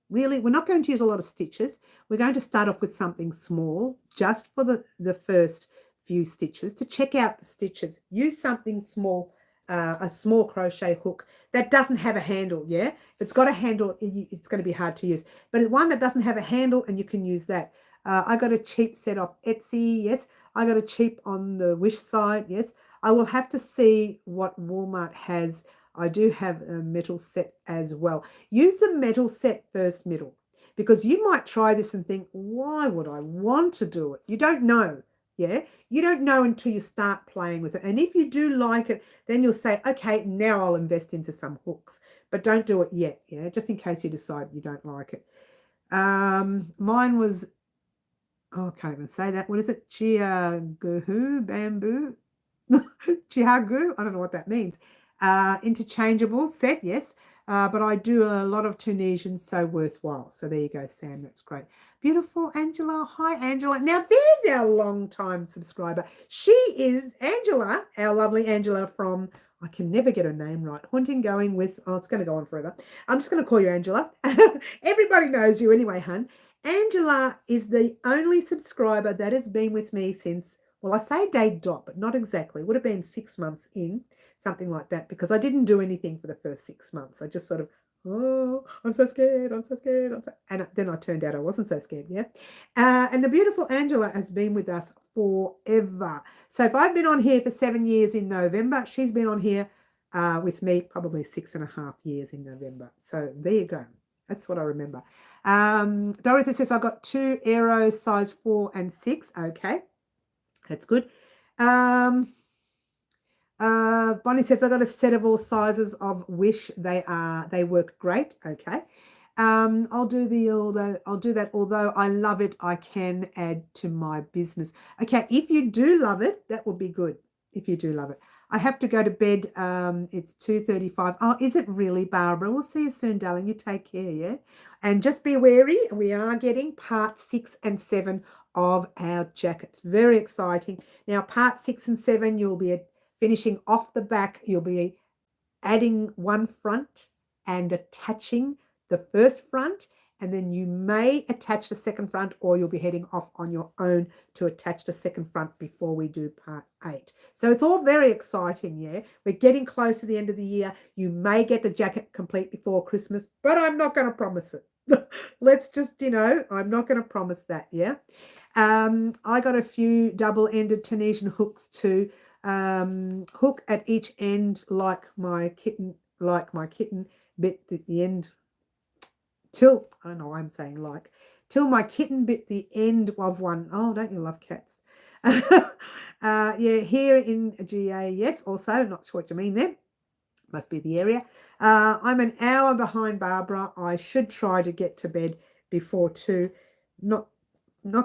Really, we're not going to use a lot of stitches. We're going to start off with something small, just for the first few stitches, to check out the stitches. Use something small, a small crochet hook that doesn't have a handle, yeah? If it's got a handle, it's going to be hard to use. But one that doesn't have a handle, and you can use that. I got a cheap set off Etsy, yes. I got a cheap on the Wish site, yes. I will have to see what Walmart has. I do have a metal set as well. Use the metal set first, middle, because you might try this and think, why would I want to do it? You don't know, yeah? You don't know until you start playing with it. And if you do like it, then you'll say, okay, now I'll invest into some hooks. But don't do it yet, yeah? Just in case you decide you don't like it. Mine was, oh, I can't even say that. What is it? Chiaguhu bamboo? Chiagu? I don't know what that means. Interchangeable set, yes. But I do a lot of Tunisian, so worthwhile. So there you go, Sam. That's great. Beautiful Angela. Hi, Angela. Now, there's our long-time subscriber. She is Angela, our lovely Angela from, I can never get her name right, Haunting Going with, oh, it's going to go on forever. I'm just going to call you Angela. Everybody knows you anyway, hun. Angela is the only subscriber that has been with me since, well, I say day dot, but not exactly. It would have been 6 months in, something like that, because I didn't do anything for the first 6 months. I just sort of, oh, I'm so scared, I'm so scared. And then I turned out I wasn't so scared, yeah. And the beautiful Angela has been with us forever. So if I've been on here for 7 years in November, she's been on here with me probably 6.5 years in November. So there you go. That's what I remember. Dorothy says, I got 2 arrows, size 4 and 6. Okay, that's good. Bonnie says, I got a set of all sizes of Wish. They work great. Okay. I'll do that. Although I love it, I can add to my business. Okay. If you do love it, that would be good. If you do love it. I have to go to bed. It's 2:35. Oh, is it really, Barbara? We'll see you soon, darling. You take care, yeah? And just be wary. We are getting part 6 and 7 of our jackets. Very exciting. Now, part 6 and 7, you'll be finishing off the back. You'll be adding one front and attaching the first front, and then you may attach the second front, or you'll be heading off on your own to attach the second front before we do part 8. So it's all very exciting, yeah? We're getting close to the end of the year. You may get the jacket complete before Christmas, but I'm not going to promise it. Let's just, I'm not going to promise that, yeah? I got a few double-ended Tunisian hooks too. Hook at each end like my kitten, bit at the end, till, I don't know why I'm saying like, till my kitten bit the end of one. Oh, don't you love cats? Yeah, here in GA, yes, also, not sure what you mean there. Must be the area. I'm an hour behind Barbara. I should try to get to bed before 2. Not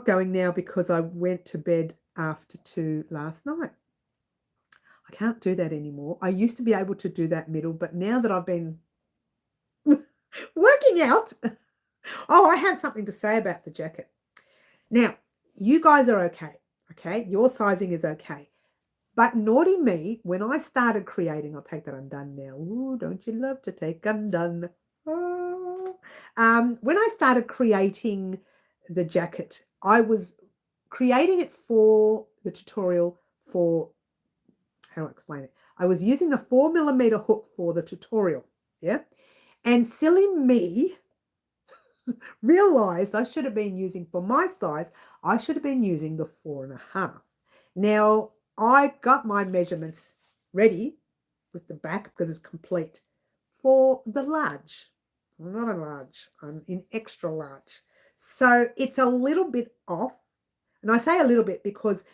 going now because I went to bed after 2 last night. I can't do that anymore. I used to be able to do that middle, but now that I've been working out, oh, I have something to say about the jacket. Now, you guys are okay, okay? Your sizing is okay. But naughty me, when I started creating, I'll take that undone now. Ooh, don't you love to take undone? Oh. When I started creating the jacket, I was creating it for the tutorial for, how do I explain it? I was using the 4mm hook for the tutorial, yeah? And silly me realized I should have been using, for my size, I should have been using the 4.5. Now, I got my measurements ready with the back because it's complete for the large. I'm not a large, I'm in extra large. So it's a little bit off. And I say a little bit because,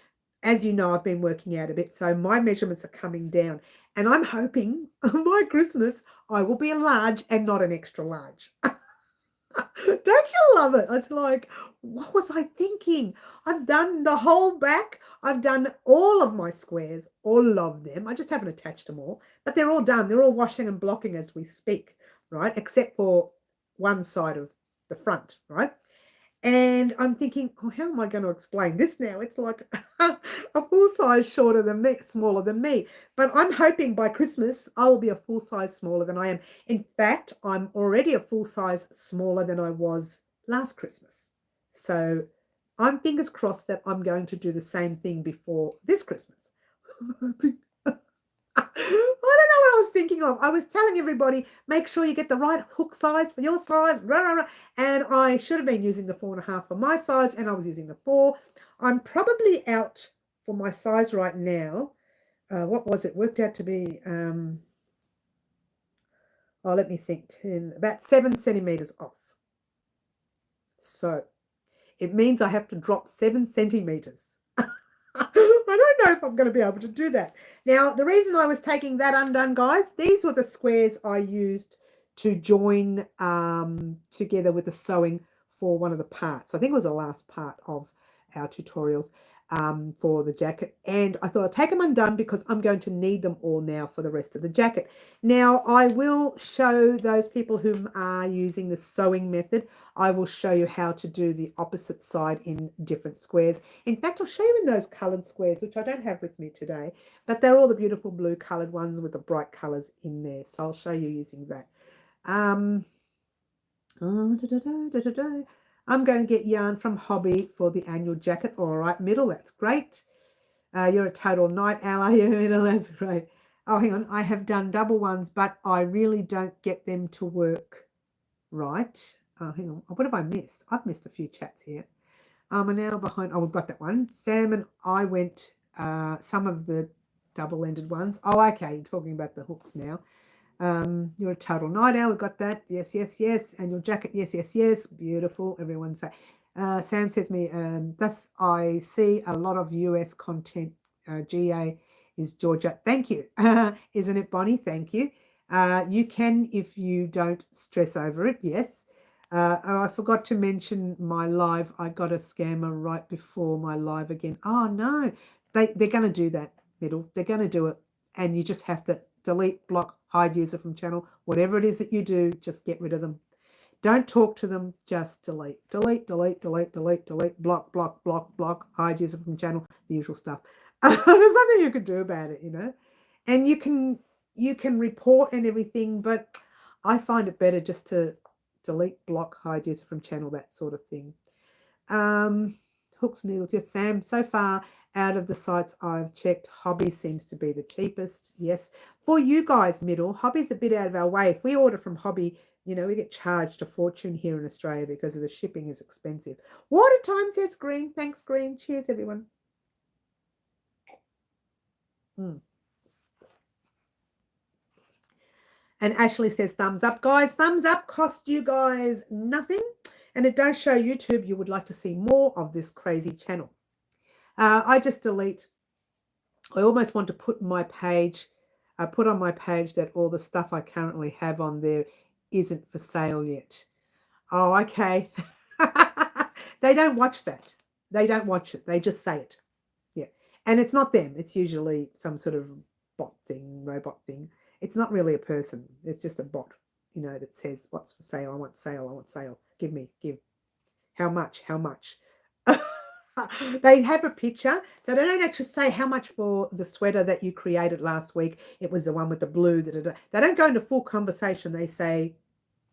as you know, I've been working out a bit. So my measurements are coming down. And I'm hoping by Christmas I will be a large and not an extra large. Don't you love it? It's like, what was I thinking? I've done the whole back. I've done all of my squares, all of them. I just haven't attached them all, but they're all done. They're all washing and blocking as we speak, right? Except for one side of the front, right? And I'm thinking, oh, how am I going to explain this now? It's like a full size shorter than me, smaller than me. But I'm hoping by Christmas, I'll be a full size smaller than I am. In fact, I'm already a full size smaller than I was last Christmas. So I'm fingers crossed that I'm going to do the same thing before this Christmas. I don't know what I was thinking of. I was telling everybody, make sure you get the right hook size for your size. Rah, rah, rah. And I should have been using the 4.5 for my size, and I was using the 4. I'm probably out for my size right now. What was it? Worked out to be, let me think, about 7 centimeters off. So it means I have to drop 7 centimeters. I don't know if I'm going to be able to do that. Now, the reason I was taking that undone, guys, these were the squares I used to join together with the sewing for one of the parts. I think it was the last part of our tutorials for the jacket. And I thought I'd take them undone because I'm going to need them all now for the rest of the jacket. Now, I will show those people who are using the sewing method, I will show you how to do the opposite side in different squares. In fact, I'll show you in those coloured squares, which I don't have with me today, but they're all the beautiful blue coloured ones with the bright colours in there. So I'll show you using that. I'm going to get yarn from Hobby for the annual jacket. All right, Middle, that's great. You're a total night owl, are you, Middle? That's great. Oh, hang on. I have done double ones, but I really don't get them to work right. Oh, hang on. What have I missed? I've missed a few chats here. I'm an hour behind. Oh, we've got that one. Sam and I went some of the double-ended ones. Oh, okay. You're talking about the hooks now. You're a total night owl. We've got that. Yes, yes, yes. And your jacket. Yes, yes, yes. Beautiful. Everyone say. Sam says me, thus I see a lot of US content. GA is Georgia. Thank you. Isn't it, Bonnie? Thank you. You can if you don't stress over it. Yes. I forgot to mention my live. I got a scammer right before my live again. Oh, no. They're going to do that, Middle. They're going to do it. And you just have to delete, block, hide user from channel. Whatever it is that you do, just get rid of them. Don't talk to them. Just delete. Delete, delete, delete, delete, delete, block, block, block, block, hide user from channel, the usual stuff. There's nothing you can do about it, you know. And you can report and everything, but I find it better just to delete, block, hide user from channel, that sort of thing. Hooks, needles, yes, Sam. So far, out of the sites I've checked, Hobby seems to be the cheapest. Yes, for you guys, Middle, Hobby's a bit out of our way. If we order from Hobby, you know, we get charged a fortune here in Australia because of the shipping is expensive. Water time, says Green. Thanks, Green. Cheers, everyone. And Ashley says thumbs up, guys. Thumbs up cost you guys nothing. and it does show YouTube you would like to see more of this crazy channel. I just delete. I almost want to put on my page that all the stuff I currently have on there isn't for sale yet. Oh, okay. They don't watch that. They don't watch it. They just say it. Yeah. And it's not them. It's usually some sort of robot thing. It's not really a person. It's just a bot, that says, what's for sale? I want sale. I want sale. Give. How much? How much? They have a picture. So they don't actually say how much for the sweater that you created last week. It was the one with the blue. They don't go into full conversation. They say,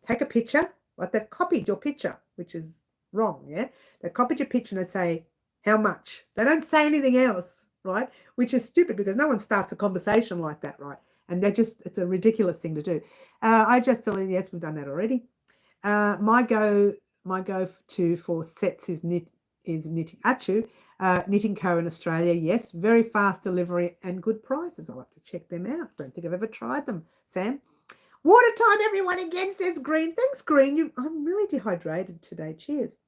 take a picture. Like they've copied your picture, which is wrong, yeah? They copied your picture and they say, how much? They don't say anything else, right? Which is stupid because no one starts a conversation like that, right? And it's a ridiculous thing to do. I just tell you, yes, we've done that already. My go-to for sets is Knitting Achu, Knitting Co. in Australia. Yes, very fast delivery and good prices. I'll have to check them out. Don't think I've ever tried them, Sam. Water time, everyone, again, says Green. Thanks, Green. I'm really dehydrated today. Cheers.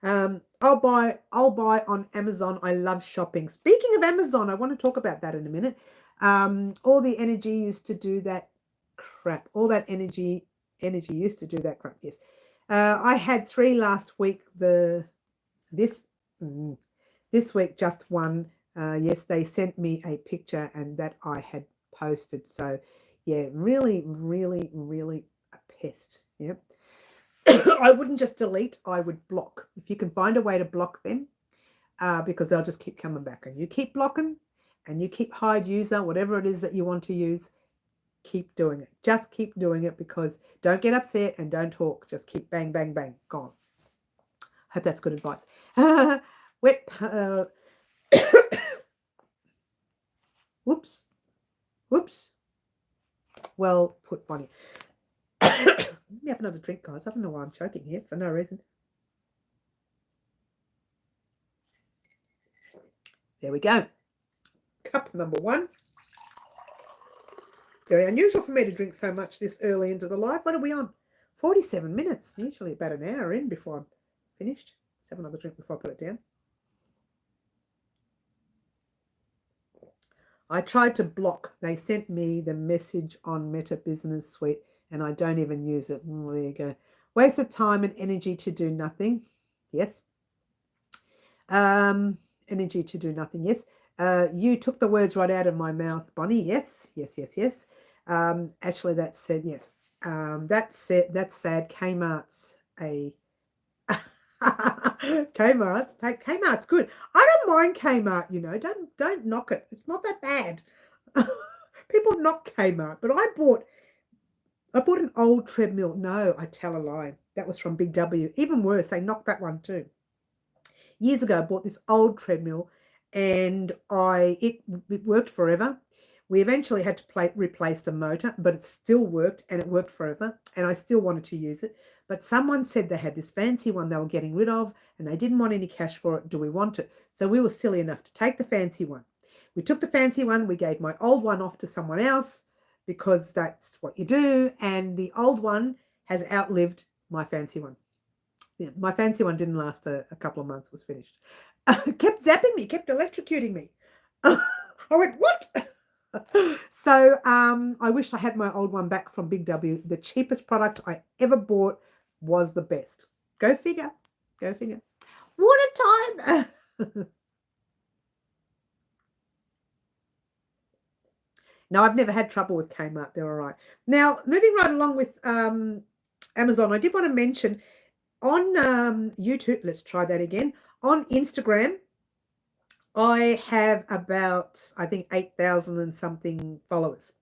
I'll buy on Amazon. I love shopping. Speaking of Amazon, I want to talk about that in a minute. All the energy used to do that crap. All that energy used to do that crap. Yes. I had 3 last week. This week just one. Yes, they sent me a picture and that I had posted. So yeah, really, really, really a pest. Yeah. I wouldn't just delete, I would block. If you can find a way to block them, because they'll just keep coming back. And you keep blocking and you keep hide user, whatever it is that you want to use, keep doing it. Just keep doing it, because don't get upset and don't talk. Just keep bang, bang, bang, gone. Hope that's good advice. Whoops. Well put, Bonnie. Let me have another drink, guys. I don't know why I'm choking here for no reason. There we go. Cup number 1. Very unusual for me to drink so much this early into the live. What are we on? 47 minutes. Usually about an hour in before I'm finished. Let's have another drink before I put it down. I tried to block. They sent me the message on Meta Business Suite and I don't even use it. There you go. Waste of time and energy to do nothing. Yes. Energy to do nothing. Yes. You took the words right out of my mouth, Bonnie. Yes. Actually, that said, yes. That's sad. Kmart's a Kmart's good. I don't mind Kmart, don't knock it. It's not that bad. People knock Kmart, but I bought an old treadmill. No, I tell a lie. That was from Big W. Even worse, they knocked that one too. Years ago, I bought this old treadmill and it worked forever. We eventually had to replace the motor, but it still worked and it worked forever. And I still wanted to use it. But someone said they had this fancy one they were getting rid of and they didn't want any cash for it. Do we want it? So we were silly enough to take the fancy one. We took the fancy one. We gave my old one off to someone else because that's what you do. And the old one has outlived my fancy one. Yeah, my fancy one didn't last a couple of months, was finished. Kept zapping me, kept electrocuting me. I went, what? So I wish I had my old one back from Big W. The cheapest product I ever bought was the best. Go figure. Water time. No, I've never had trouble with Kmart. They're all right. Now, moving right along with Amazon, I did want to mention on YouTube, let's try that again. On Instagram, I have about, I think, 8,000 and something followers.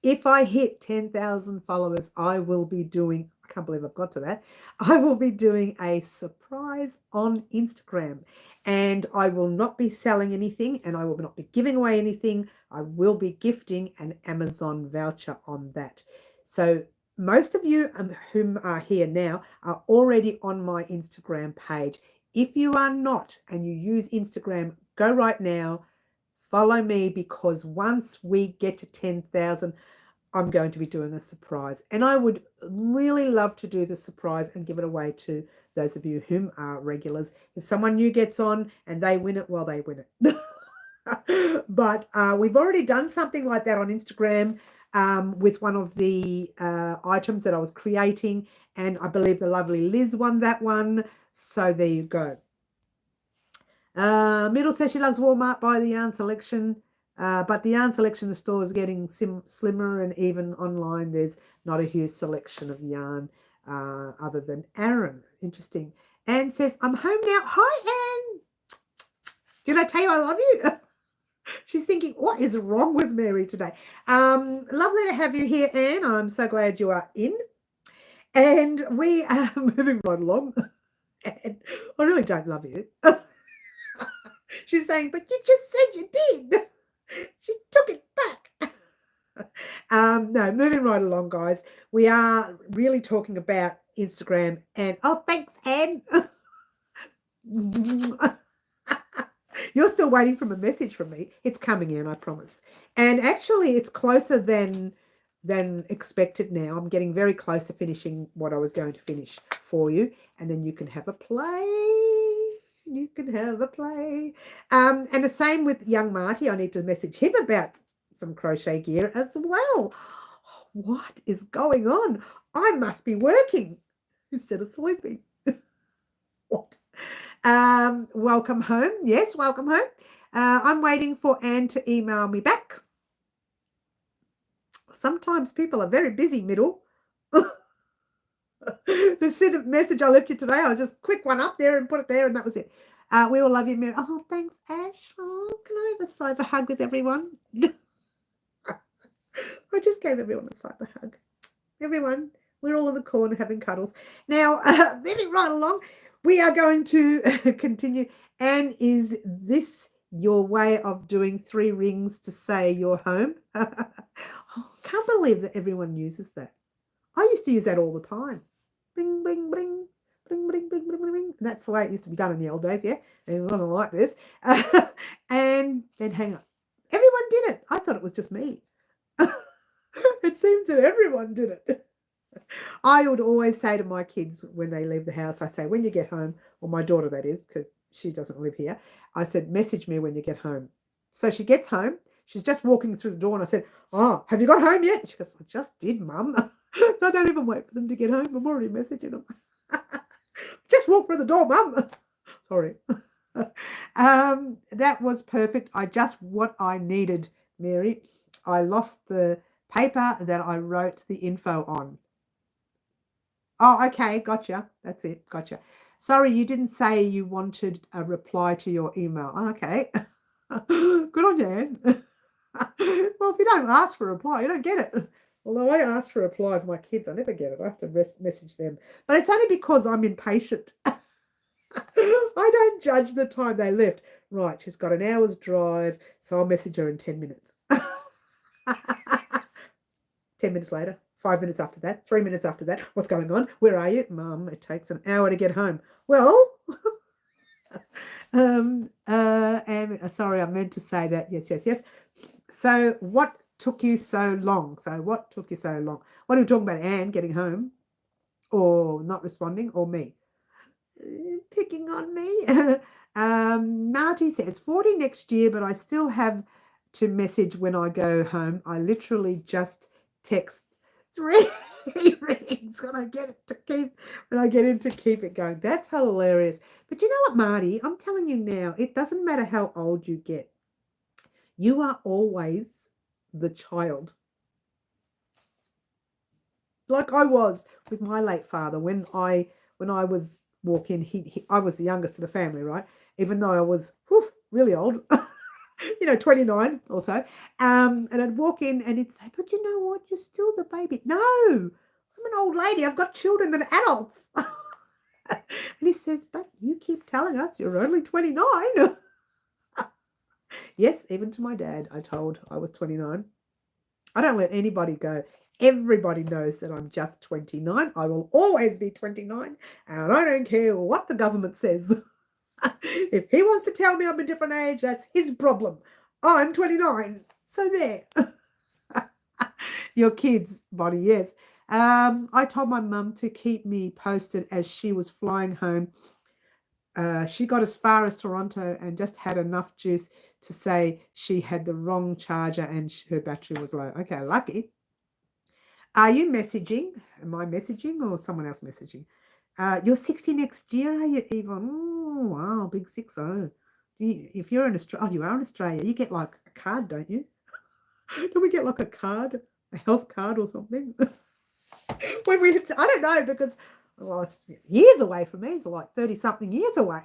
If I hit 10,000 followers, I will be doing, I can't believe I've got to that, I will be doing a surprise on Instagram. And I will not be selling anything and I will not be giving away anything. I will be gifting an Amazon voucher on that. So most of you whom are here now are already on my Instagram page. If you are not and you use Instagram, go right now, follow me, because once we get to 10,000, I'm going to be doing a surprise. And I would really love to do the surprise and give it away to those of you whom are regulars. If someone new gets on and they win it, well, they win it. But we've already done something like that on Instagram with one of the items that I was creating. And I believe the lovely Liz won that one. So there you go. Middle says she loves Walmart by the yarn selection. But the yarn selection in the store is getting slimmer, and even online there's not a huge selection of yarn other than Aaron. Interesting. Anne says, I'm home now. Hi, Anne. Did I tell you I love you? She's thinking, what is wrong with Mary today? Lovely to have you here, Anne. I'm so glad you are in. And we are moving right along. And I really don't love you. She's saying, but you just said you did. She took it back. No, moving right along, guys. We are really talking about Instagram. And, oh, thanks, Anne. You're still waiting for a message from me. It's coming in, I promise. And actually, it's closer than expected now. I'm getting very close to finishing what I was going to finish for you. And then you can have a play. You can have a play. And the same with young Marty. I need to message him about some crochet gear as well. What is going on? I must be working instead of sleeping. What? Welcome home. Yes, welcome home. I'm waiting for Anne to email me back. Sometimes people are very busy, Middle. The message I left you today, I was just quick one up there and put it there, and that was it. We all love you, Mary. Oh, thanks, Ash. Oh, can I have a cyber hug with everyone? I just gave everyone a cyber hug. Everyone, we're all in the corner having cuddles. Now, moving right along, we are going to continue. And is this your way of doing 3 rings to say you're home? Oh, I can't believe that everyone uses that. I used to use that all the time. Bing, bing, bing, bing, bing, bing, bing, bing. That's the way it used to be done in the old days, yeah? And it wasn't like this. And then hang up. Everyone did it. I thought it was just me. It seems that everyone did it. I would always say to my kids when they leave the house, I say, when you get home, or my daughter that is, because she doesn't live here, I said, message me when you get home. So she gets home. She's just walking through the door, and I said, oh, have you got home yet? She goes, I just did, Mum. So I don't even wait for them to get home. I'm already messaging them. Just walk through the door, Mum. Sorry. That was perfect. What I needed, Mary. I lost the paper that I wrote the info on. Oh, okay. Gotcha. That's it. Gotcha. Sorry, you didn't say you wanted a reply to your email. Okay. Good on you, Anne. Well, if you don't ask for a reply, you don't get it. Although I ask for a reply for my kids, I never get it. I have to message them. But it's only because I'm impatient. I don't judge the time they left. Right, she's got an hour's drive, so I'll message her in 10 minutes. 10 minutes later, 5 minutes after that, 3 minutes after that. What's going on? Where are you? Mum, it takes an hour to get home. Well, sorry, I meant to say that. Yes. So what took you so long? What are we talking about, Anne getting home or not responding, or me? Picking on me. Marty says 40 next year, but I still have to message when I go home. I literally just text 3 rings when I get in to keep it going. That's hilarious. But you know what, Marty? I'm telling you now, it doesn't matter how old you get. You are always the child. Like I was with my late father when I was walking. I was the youngest of the family, right? Even though I was really old. 29 or so. And I'd walk in and he'd say, but you know what? You're still the baby. No, I'm an old lady. I've got children that are adults. And he says, but you keep telling us you're only 29. Yes, even to my dad, I told I was 29. I don't let anybody go. Everybody knows that I'm just 29. I will always be 29. And I don't care what the government says. If he wants to tell me I'm a different age, that's his problem. I'm 29. So there. Your kids, Bonnie, yes. I told my mum to keep me posted as she was flying home. She got as far as Toronto and just had enough juice to say she had the wrong charger and her battery was low. Okay, lucky. Are you messaging? Am I messaging or someone else messaging? You're 60 next year, are you, Yvonne? Oh, wow, big 60. If you're in Australia, oh, you are in Australia, you get like a card, don't you? Don't we get like a card, a health card or something? When we, I don't know, because well, it's years away from me. It's like 30-something years away.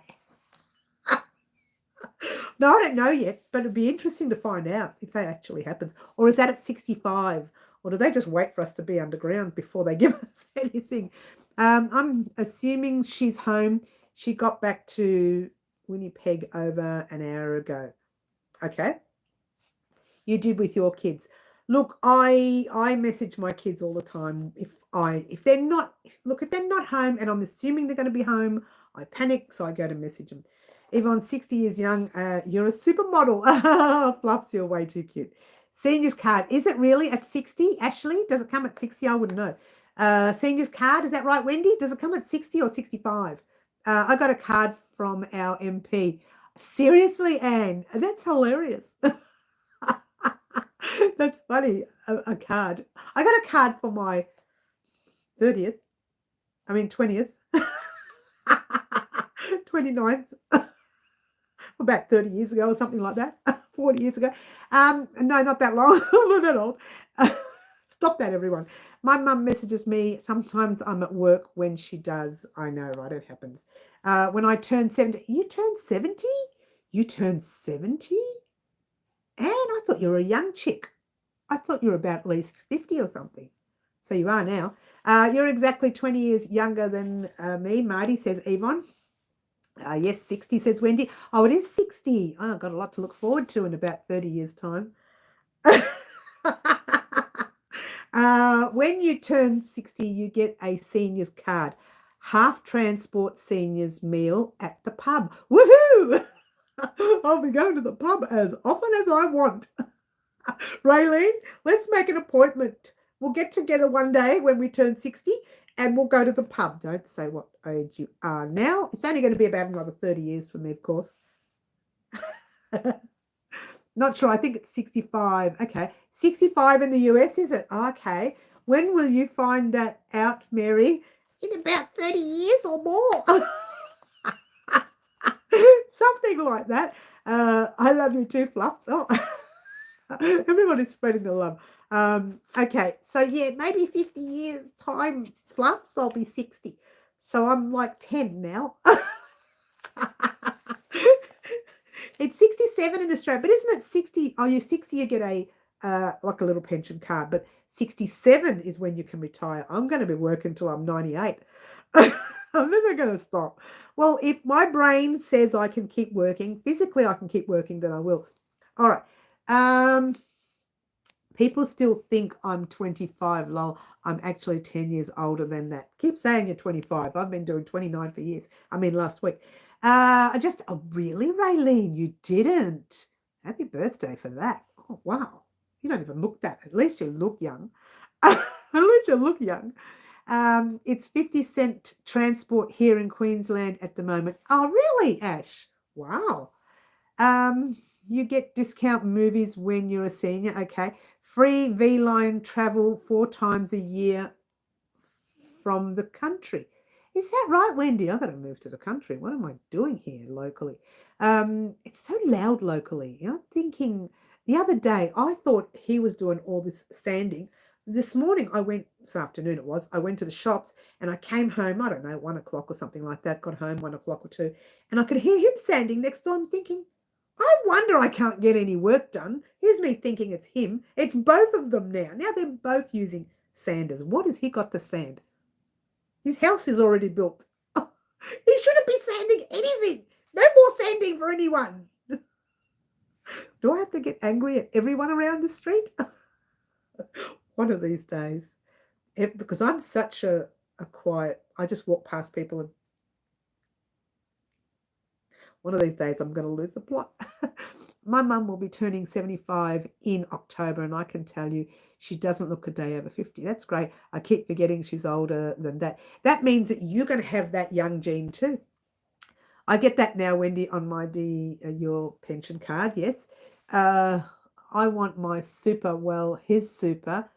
No, I don't know yet, but it'd be interesting to find out if that actually happens. Or is that at 65? Or do they just wait for us to be underground before they give us anything? I'm assuming she's home. She got back to Winnipeg over an hour ago. Okay. You did with your kids. Look, I message my kids all the time. If they're not home, and I'm assuming they're going to be home, I panic, so I go to message them. Yvonne's 60 years young. You're a supermodel. Fluffs, you're way too cute. Seniors card. Is it really at 60, Ashley? Does it come at 60? I wouldn't know. Seniors card, is that right, Wendy? Does it come at 60 or 65? I got a card from our MP. Seriously, Anne? That's hilarious. That's funny. A card. I got a card for my 20th, 29th, about 30 years ago or something like that, 40 years ago. No, not that long, not that old. Stop that, everyone. My mum messages me. Sometimes I'm at work when she does. I know, right? It happens. When I turn 70. You turn 70? You turn 70? And I thought you were a young chick. I thought you were about at least 50 or something. So you are now. You're exactly 20 years younger than me, Marty, says Yvonne. Yes, 60, says Wendy. Oh, it is 60. Oh, I've got a lot to look forward to in about 30 years' time. When you turn 60, you get a seniors card. Half transport seniors meal at the pub. Woohoo! I'll be going to the pub as often as I want. Raylene, let's make an appointment. We'll get together one day when we turn 60 and we'll go to the pub. Don't say what age you are now. It's only going to be about another 30 years for me, of course. Not sure. I think it's 65. Okay. 65 in the US, is it? Okay. When will you find that out, Mary? In about 30 years or more. Something like that. I love you too, Fluffs. Oh. Everybody's spreading the love. Okay, so yeah, maybe 50 years time, Fluffs, I'll be 60. So I'm like 10 now. It's 67 in Australia, but isn't it 60? Oh, you're 60, you get a like a little pension card, but 67 is when you can retire. I'm going to be working until I'm 98. I'm never going to stop. Well, if my brain says I can keep working, physically I can keep working, then I will. All right. People still think I'm 25, lol. I'm actually 10 years older than that. Keep saying you're 25. I've been doing 29 for years. Last week. Really, Raylene, you didn't. Happy birthday for that. Oh, wow. You don't even look that. At least you look young. At least you look young. It's 50-cent transport here in Queensland at the moment. Oh, really, Ash? Wow. You get discount movies when you're a senior. Okay. Free V-Line travel 4 times a year from the country. Is that right, Wendy? I've got to move to the country. What am I doing here locally? It's so loud locally. I'm thinking the other day, I thought he was doing all this sanding. This morning, this afternoon it was, I went to the shops and I came home, I don't know, 1 o'clock or something like that, got home 1 o'clock or 2, and I could hear him sanding next door. I'm thinking, I wonder I can't get any work done. Here's me thinking it's him. It's both of them now. Now they're both using sanders. What has he got to sand? His house is already built. Oh, he shouldn't be sanding anything. No more sanding for anyone. Do I have to get angry at everyone around the street? One of these days. Because I'm such a quiet, I just walk past people and one of these days I'm going to lose the plot. my mum will be turning 75 in October, and I can tell you she doesn't look a day over 50. That's great. I keep forgetting she's older than that. That means that you're going to have that young gene too. I get that now, Wendy, on my your pension card. Yes. I want my super, well, his super,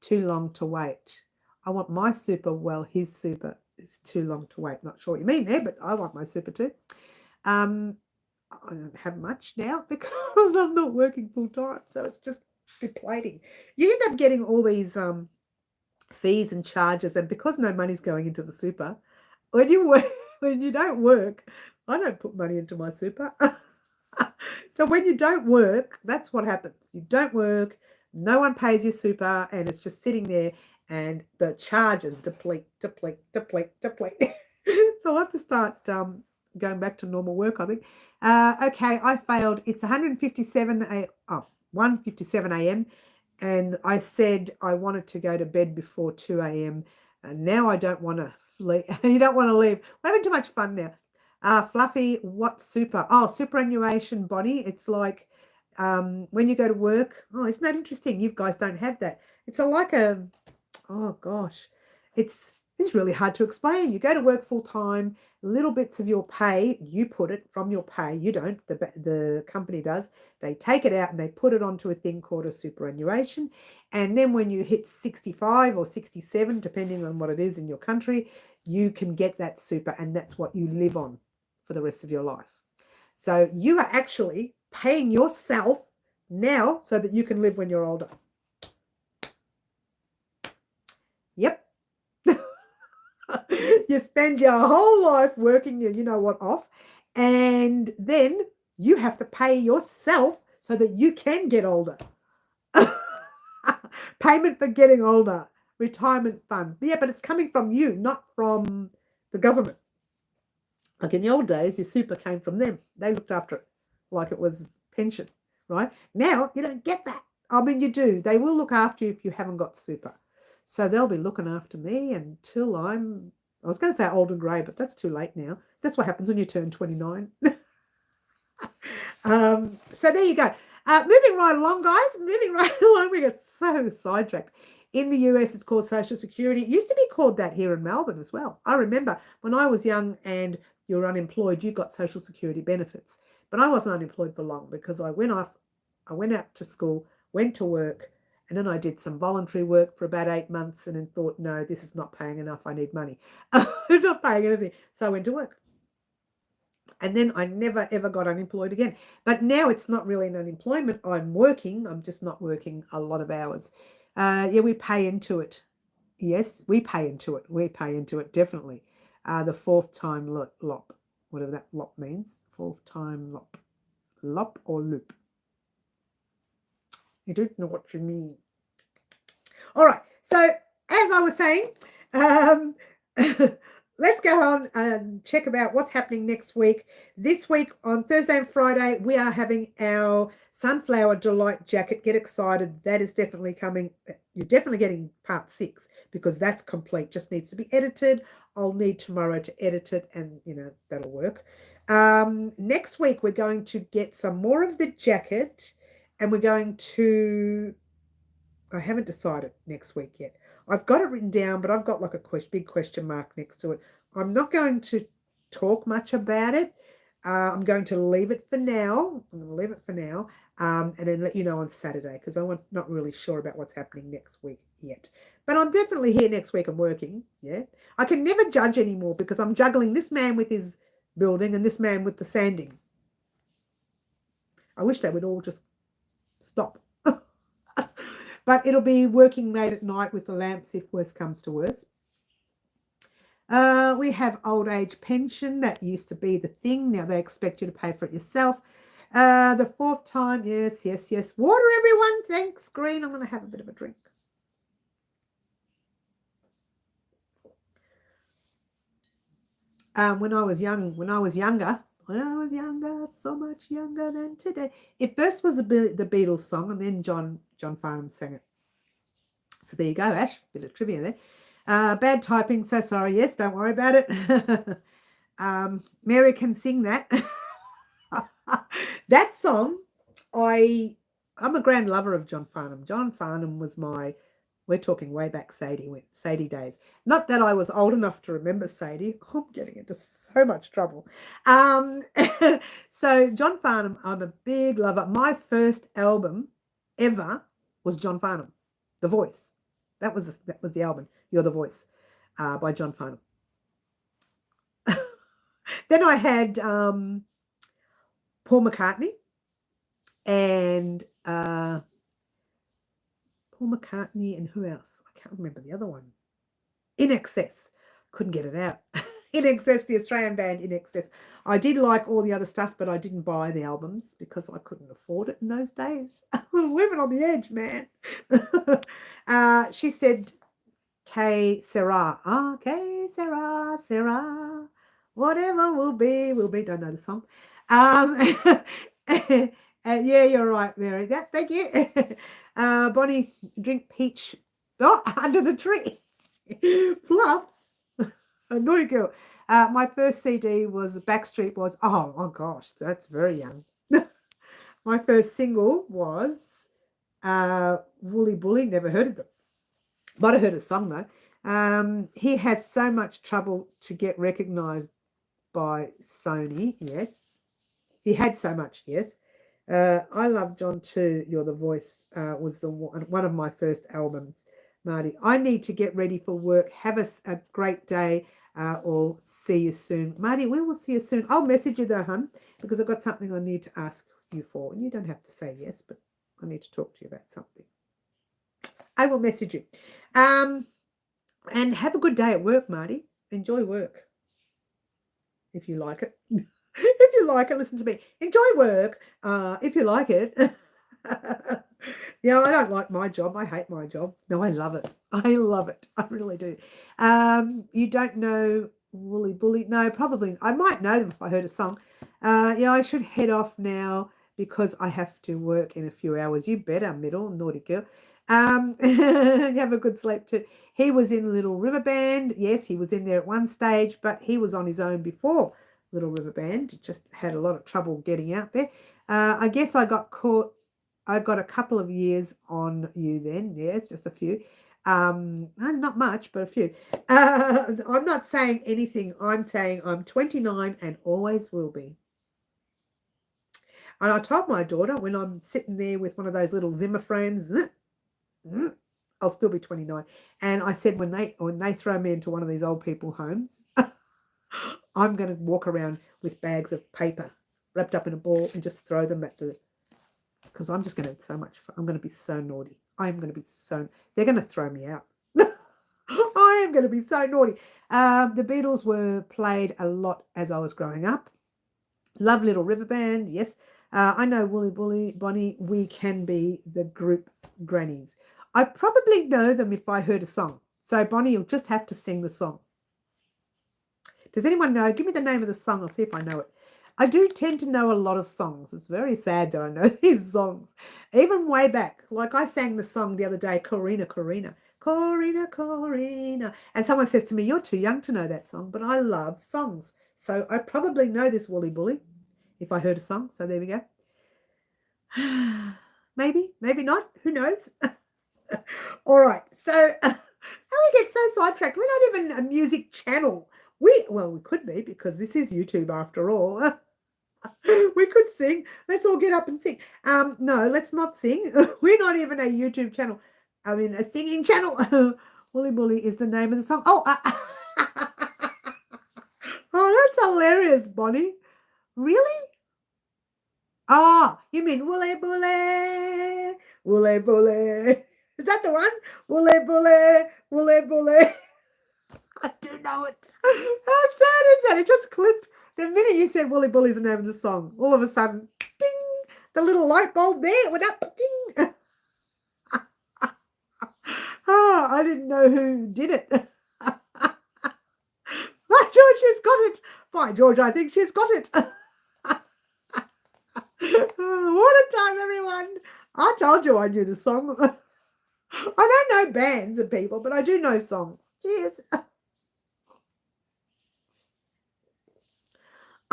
too long to wait. I want my super, well, his super is too long to wait. Not sure what you mean there, but I want my super too. I don't have much now because I'm not working full time, so it's just depleting. You end up getting all these fees and charges, and because no money's going into the super, when you work, when you don't work, I don't put money into my super. So when you don't work, that's what happens. You don't work, no one pays your super, and it's just sitting there, and the charges deplete. So I have to start going back to normal work, I think. Okay, I failed. It's 1:57 a.m. And I said I wanted to go to bed before 2 a.m. And now I don't want to leave. You don't want to leave. We're having too much fun now. Fluffy, what super? Oh, superannuation body. It's like when you go to work. Oh, isn't that interesting? You guys don't have that. It's like a, oh gosh, it's really hard to explain. You go to work full time, little bits of your pay, you put it from your pay. You don't, the company does. They take it out and they put it onto a thing called a superannuation. And then when you hit 65 or 67, depending on what it is in your country, you can get that super, and that's what you live on for the rest of your life. So you are actually paying yourself now so that you can live when you're older. Yep. You spend your whole life working your you know what off, and then you have to pay yourself so that you can get older. Payment for getting older, retirement fund. Yeah, but it's coming from you, not from the government. Like in the old days, your super came from them. They looked after it like it was pension, right? Now you don't get that. I mean, you do. They will look after you if you haven't got super. So they'll be looking after me until I was going to say old and grey, but that's too late now. That's what happens when you turn 29. So there you go. Moving right along, guys. Moving right along. We get so sidetracked. In the US, it's called Social Security. It used to be called that here in Melbourne as well. I remember when I was young and you were unemployed, you got Social Security benefits. But I wasn't unemployed for long because I went out to school, went to work, and then I did some voluntary work for about 8 months and then thought, no, this is not paying enough. I need money. It's not paying anything. So I went to work. And then I never, ever got unemployed again. But now it's not really an unemployment. I'm working. I'm just not working a lot of hours. Yeah, we pay into it. Yes, we pay into it. We pay into it, definitely. The fourth time lop, whatever that lop means. Fourth time lop. Lop or loop. You don't know what you mean. All right. So as I was saying, let's go on and check about what's happening next week. This week on Thursday and Friday, we are having our Sunflower Delight jacket. Get excited. That is definitely coming. You're definitely getting part 6 because that's complete. Just needs to be edited. I'll need tomorrow to edit it and, that'll work. Next week, we're going to get some more of the jacket and we're going to, I haven't decided next week yet. I've got it written down, but I've got like a big question mark next to it. I'm not going to talk much about it. I'm going to leave it for now. And then let you know on Saturday because I'm not really sure about what's happening next week yet. But I'm definitely here next week. I'm working. Yeah, I can never judge anymore because I'm juggling this man with his building and this man with the sanding. I wish they would all just stop. But it'll be working late at night with the lamps if worse comes to worse. We have old age pension. That used to be the thing. Now they expect you to pay for it yourself. The fourth time, yes. Water, everyone. Thanks, Green. I'm going to have a bit of a drink. When I was younger, so much younger than today. It first was the Beatles song, and then John Farnham sang it. So there you go, Ash. Bit of trivia there. Bad typing, so sorry. Yes, don't worry about it. Mary can sing that. That song I'm a grand lover of John Farnham. John Farnham was we're talking way back Sadie days. Not that I was old enough to remember Sadie. I'm getting into so much trouble. So John Farnham, I'm a big lover. My first album ever was John Farnham, The Voice. That was the album, You're the Voice, by John Farnham. Then I had Paul McCartney and Paul McCartney and who else? I can't remember the other one. In Excess. Couldn't get it out. In Excess, the Australian band In Excess. I did like all the other stuff, but I didn't buy the albums because I couldn't afford it in those days. Living on the edge, man. She said, Que sera. Que sera, sera. Whatever will be, will be. Don't know the song. Yeah, you're right, Mary. Thank you. Bonnie, drink peach. Oh, under the tree. Fluffs. A naughty girl. My first CD was Backstreet was, oh gosh, that's very young. My first single was Woolly Bully. Never heard of them. Might have heard a song though. He has so much trouble to get recognised by Sony. Yes. He had so much, yes. I Love John too. You're the Voice was one of my first albums, Marty. I need to get ready for work. Have a great day or see you soon. Marty, we will see you soon. I'll message you though, hun, because I've got something I need to ask you for. And you don't have to say yes, but I need to talk to you about something. I will message you. And have a good day at work, Marty. Enjoy work. If you like it. If you like it, listen to me. Enjoy work. If you like it. Yeah, I don't like my job. I hate my job. No, I love it. I love it. I really do. You don't know Woolly Bully? No, probably. I might know them if I heard a song. Yeah, I should head off now because I have to work in a few hours. You better, middle, naughty girl. Have a good sleep too. He was in Little River Band. Yes, he was in there at one stage, but he was on his own before Little River Band. Just had a lot of trouble getting out there. I guess I got caught. I got a couple of years on you then. Yes, just a few. Not much, but a few. I'm not saying anything. I'm saying I'm 29 and always will be. And I told my daughter when I'm sitting there with one of those little Zimmer frames, I'll still be 29. And I said when they throw me into one of these old people homes, I'm going to walk around with bags of paper wrapped up in a ball and just throw them at because I'm just going to have so much fun. I'm going to be so naughty. I'm going to be they're going to throw me out. I am going to be so naughty. The Beatles were played a lot as I was growing up. Love Little River Band, yes. I know Woolly Bully, Bonnie, we can be the group grannies. I probably know them if I heard a song. So, Bonnie, you'll just have to sing the song. Does anyone know? Give me the name of the song. I'll see if I know it. I do tend to know a lot of songs. It's very sad that I know these songs. Even way back. Like I sang the song the other day, Corina, Corina. Corina, Corina. And someone says to me, you're too young to know that song. But I love songs. So I probably know this Woolly Bully if I heard a song. So there we go. Maybe, maybe not. Who knows? All right. So how we get so sidetracked? We're not even a music channel. We could be because this is YouTube after all. We could sing. Let's all get up and sing. No, let's not sing. We're not even a YouTube channel. I mean, a singing channel. Woolly Bully is the name of the song. Oh, oh, that's hilarious, Bonnie. Really? Ah, you mean Woolly Bully, Woolly Bully. Is that the one? Woolly Bully, Woolly Bully. I do know it. How sad is that? It just clicked. The minute you said Woolly Bully's the name of the song, all of a sudden, ding, the little light bulb there went up, ding. Oh, I didn't know who did it. By George, she's got it. By George, I think she's got it. Oh, what a time, everyone. I told you I knew the song. I don't know bands and people, but I do know songs. Cheers.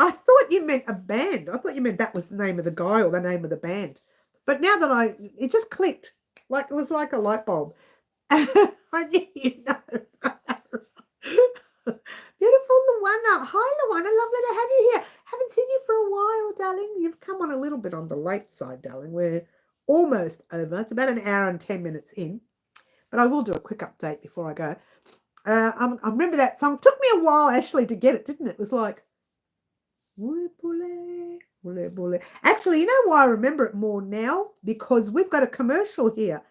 I thought you meant a band. I thought you meant that was the name of the guy or the name of the band. But now that it just clicked. Like it was like a light bulb. I knew you know. Beautiful Luana. Hi, Luana. Lovely to have you here. Haven't seen you for a while, darling. You've come on a little bit on the late side, darling. We're almost over. It's about an hour and 10 minutes in. But I will do a quick update before I go. I remember that song. Took me a while, Ashley, to get it, didn't it? It was like, Wule bule, wule bule. Actually, you know why I remember it more now? Because we've got a commercial here,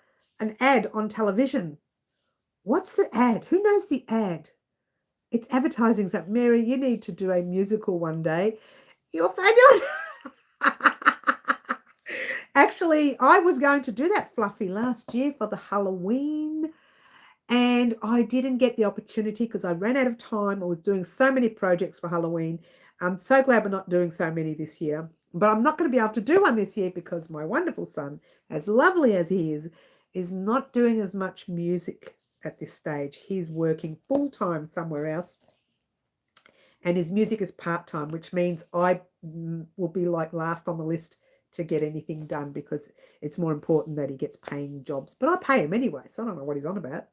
an ad on television. What's the ad? Who knows the ad? It's advertising something. Mary, you need to do a musical one day. You're fabulous. Actually, I was going to do that, Fluffy, last year for the Halloween, and I didn't get the opportunity because I ran out of time. I was doing so many projects for Halloween. I'm so glad we're not doing so many this year, but I'm not going to be able to do one this year because my wonderful son, as lovely as he is not doing as much music at this stage. He's working full-time somewhere else, and his music is part-time, which means I will be like last on the list to get anything done because it's more important that he gets paying jobs. But I pay him anyway, so I don't know what he's on about.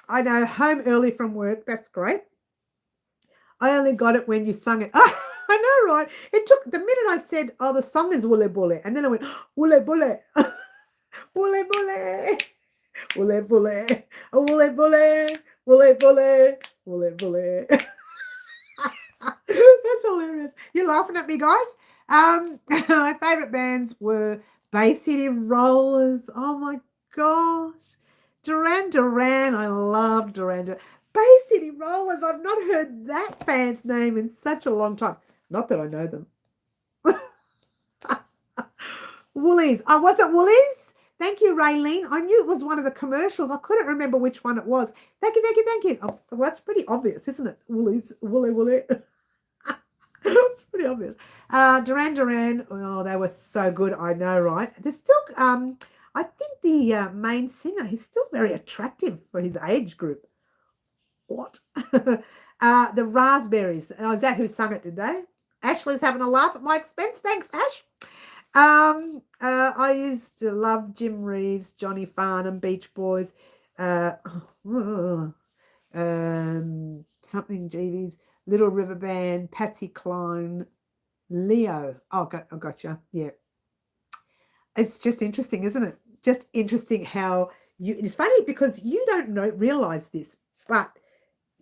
I know, home early from work. That's great. I only got it when you sung it. Oh, I know, right? It took the minute I said, oh, the song is Wule Bule. And then I went, Wule Bule. Wule Bule. Wule Bule. Wule Bule. Wule Bule. Wule Bule. That's hilarious. You're laughing at me, guys. My favorite bands were Bay City Rollers. Oh my gosh. Duran Duran. I love Duran Duran. Bay City Rollers. I've not heard that band's name in such a long time. Not that I know them. Woolies. Oh, was it Woolies? Thank you, Raylene. I knew it was one of the commercials. I couldn't remember which one it was. Thank you, thank you, thank you. Oh, well, that's pretty obvious, isn't it? Woolies, Woolly, Woolly. It's pretty obvious. Duran Duran. Oh, they were so good. I know, right? There's still, I think the main singer, he's still very attractive for his age group. What? The Raspberries. Oh, is that who sung it today? Ashley's having a laugh at my expense. Thanks, Ash. I used to love Jim Reeves, Johnny Farnham, Beach Boys, something Jeevies, Little River Band, Patsy Cline, Leo. Oh, I gotcha. Yeah. It's just interesting, isn't it? Just interesting how it's funny because you don't realize this, but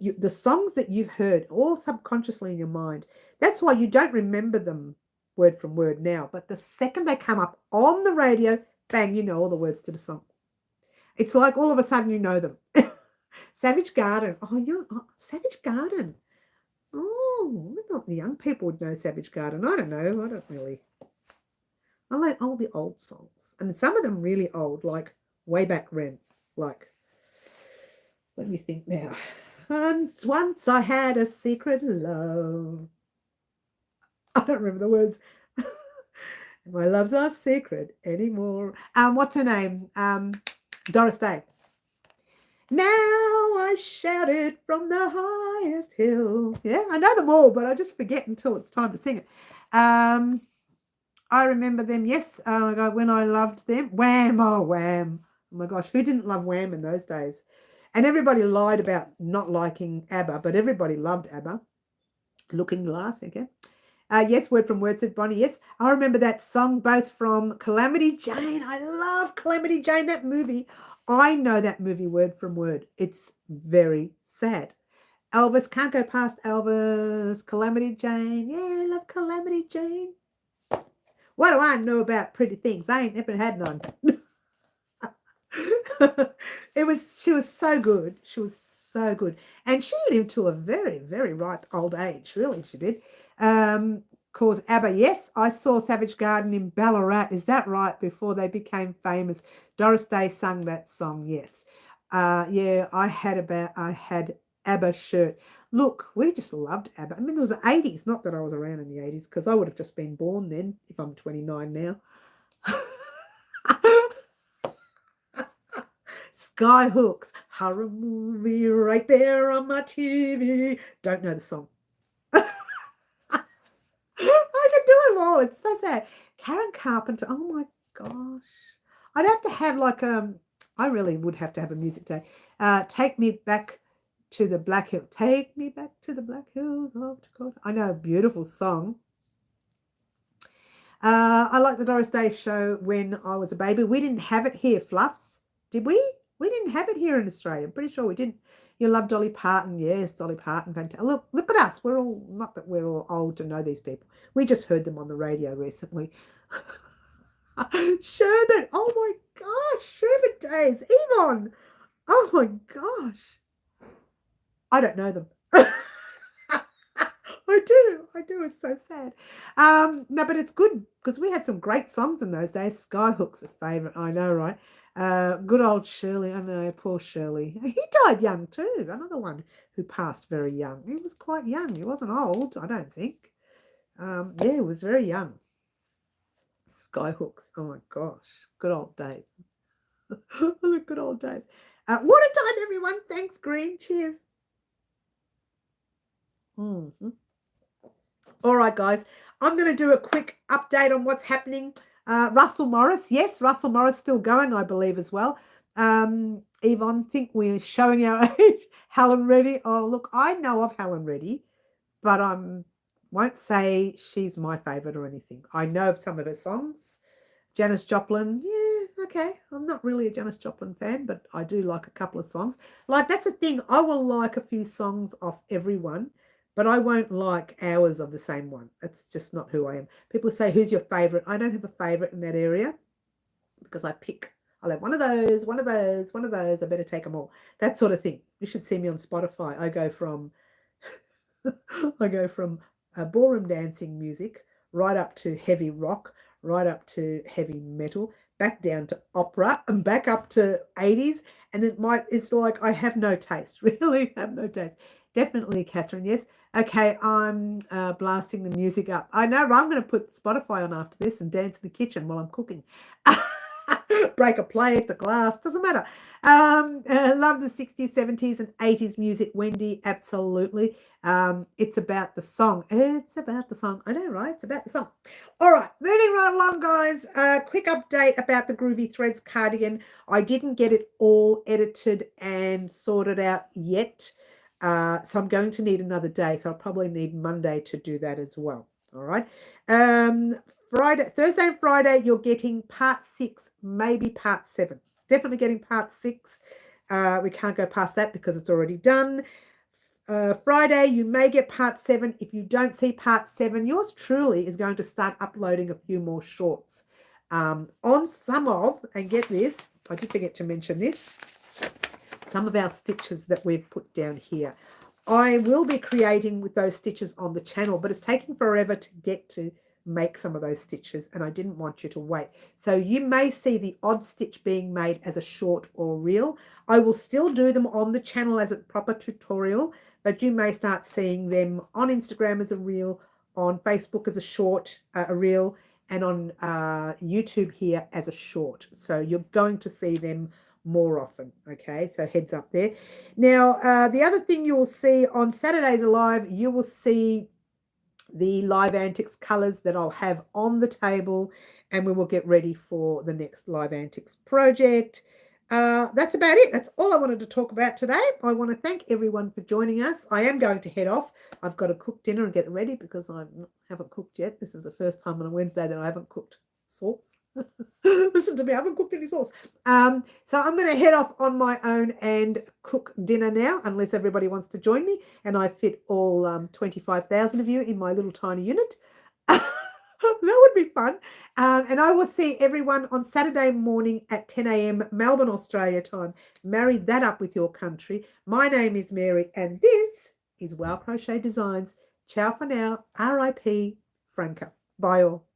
the songs that you've heard all subconsciously in your mind, that's why you don't remember them word from word now. But the second they come up on the radio, bang, you know all the words to the song. It's like all of a sudden you know them. Savage Garden. Savage Garden. Oh, I thought the young people would know Savage Garden. I don't know. I don't really. I like all the old songs. And some of them really old, like way back when. Like, let me think now. Once I had a secret love. I don't remember the words. My love's not secret anymore. What's her name? Doris Day. Now I shouted from the highest hill. Yeah, I know them all, but I just forget until it's time to sing it. I remember them. Yes, oh my God, when I loved them. Wham, oh Wham. Oh my gosh, who didn't love Wham in those days? And everybody lied about not liking ABBA, but everybody loved ABBA. Looking Glass again. Yes, word from word, said Bonnie. Yes, I remember that song both from Calamity Jane. I love Calamity Jane, that movie. I know that movie word from word. It's very sad. Elvis, can't go past Elvis. Calamity Jane. Yeah, I love Calamity Jane. What do I know about pretty things? I ain't never had none. She was so good. She was so good. And she lived till a very, very ripe old age. Really, she did. Cause ABBA, yes, I saw Savage Garden in Ballarat. Is that right? Before they became famous. Doris Day sung that song, yes. Yeah, I had ABBA shirt. Look, we just loved ABBA. I mean, it was the 80s. Not that I was around in the 80s, because I would have just been born then, if I'm 29 now. Skyhooks, horror movie right there on my TV. Don't know the song. I can do them all. know, it's so sad. Karen Carpenter, oh my gosh. I'd have to have like I really would have to have a music day. Take me back to the Black Hills. Take me back to the Black Hills of Dakota. I know, a beautiful song. I like the Doris Day show when I was a baby. We didn't have it here, Fluffs. Did we? We didn't have it here in Australia. I'm pretty sure we didn't. You love Dolly Parton. Yes, Dolly Parton. Fantastic. Look at us. We're all, not that we're all old to know these people. We just heard them on the radio recently. Sherbet. Oh my gosh. Sherbet days. Yvonne. Oh my gosh. I don't know them. I do. It's so sad. No, but it's good because we had some great songs in those days. Skyhook's a favourite. I know, right? Good old Shirley. I know, poor Shirley. He died young too. Another one who passed very young. He was quite young. He wasn't old, I don't think. Yeah, he was very young. Skyhooks. Oh my gosh. Good old days. The good old days. What a time, everyone. Thanks, Green. Cheers. All right, guys. I'm going to do a quick update on what's happening. Russell Morris. Yes, Russell Morris still going, I believe, as well. Yvonne, think we're showing our age. Helen Reddy. Oh, look, I know of Helen Reddy, but I won't say she's my favourite or anything. I know of some of her songs. Janis Joplin, yeah, okay. I'm not really a Janis Joplin fan, but I do like a couple of songs. Like, that's the thing. I will like a few songs off everyone, but I won't like hours of the same one. It's just not who I am. People say, who's your favourite? I don't have a favourite in that area because I pick. I'll have one of those, one of those, one of those. I better take them all. That sort of thing. You should see me on Spotify. I go from ballroom dancing music right up to heavy rock, right up to heavy metal, back down to opera, and back up to 80s. And it's like I have no taste, really have no taste. Definitely, Catherine, yes. Okay, I'm blasting the music up. I know, I'm going to put Spotify on after this and dance in the kitchen while I'm cooking. Break a plate, the glass, doesn't matter. Love the 60s, 70s, and 80s music, Wendy, absolutely. It's about the song. It's about the song. I know, right? It's about the song. All right, moving right along, guys. Quick update about the Groovy Threads cardigan. I didn't get it all edited and sorted out yet. So I'm going to need another day. So I'll probably need Monday to do that as well. All right. Thursday and Friday, you're getting part 6, maybe part 7. Definitely getting part 6. We can't go past that because it's already done. Friday, you may get part 7. If you don't see part 7, yours truly is going to start uploading a few more shorts on some of, and get this, I did forget to mention this, some of our stitches that we've put down here. I will be creating with those stitches on the channel, but it's taking forever to get to make some of those stitches, and I didn't want you to wait. So you may see the odd stitch being made as a short or reel. I will still do them on the channel as a proper tutorial, but you may start seeing them on Instagram as a reel, on Facebook as a short, a reel, and on YouTube here as a short. So you're going to see them more often. Okay, so heads up there. Now, the other thing you will see on Saturdays Alive, you will see the Live Antics colours that I'll have on the table, and we will get ready for the next Live Antics project. That's about it. That's all I wanted to talk about today. I want to thank everyone for joining us. I am going to head off. I've got to cook dinner and get it ready because I haven't cooked yet. This is the first time on a Wednesday that I haven't cooked sauce. Listen to me, I haven't cooked any sauce. So I'm going to head off on my own and cook dinner now, unless everybody wants to join me, and I fit all 25,000 of you in my little tiny unit. That would be fun. And I will see everyone on Saturday morning at 10 a.m. Melbourne, Australia time. Marry that up with your country. My name is Mary, and this is Wow Crochet Designs. Ciao for now. R.I.P. Franca. Bye all.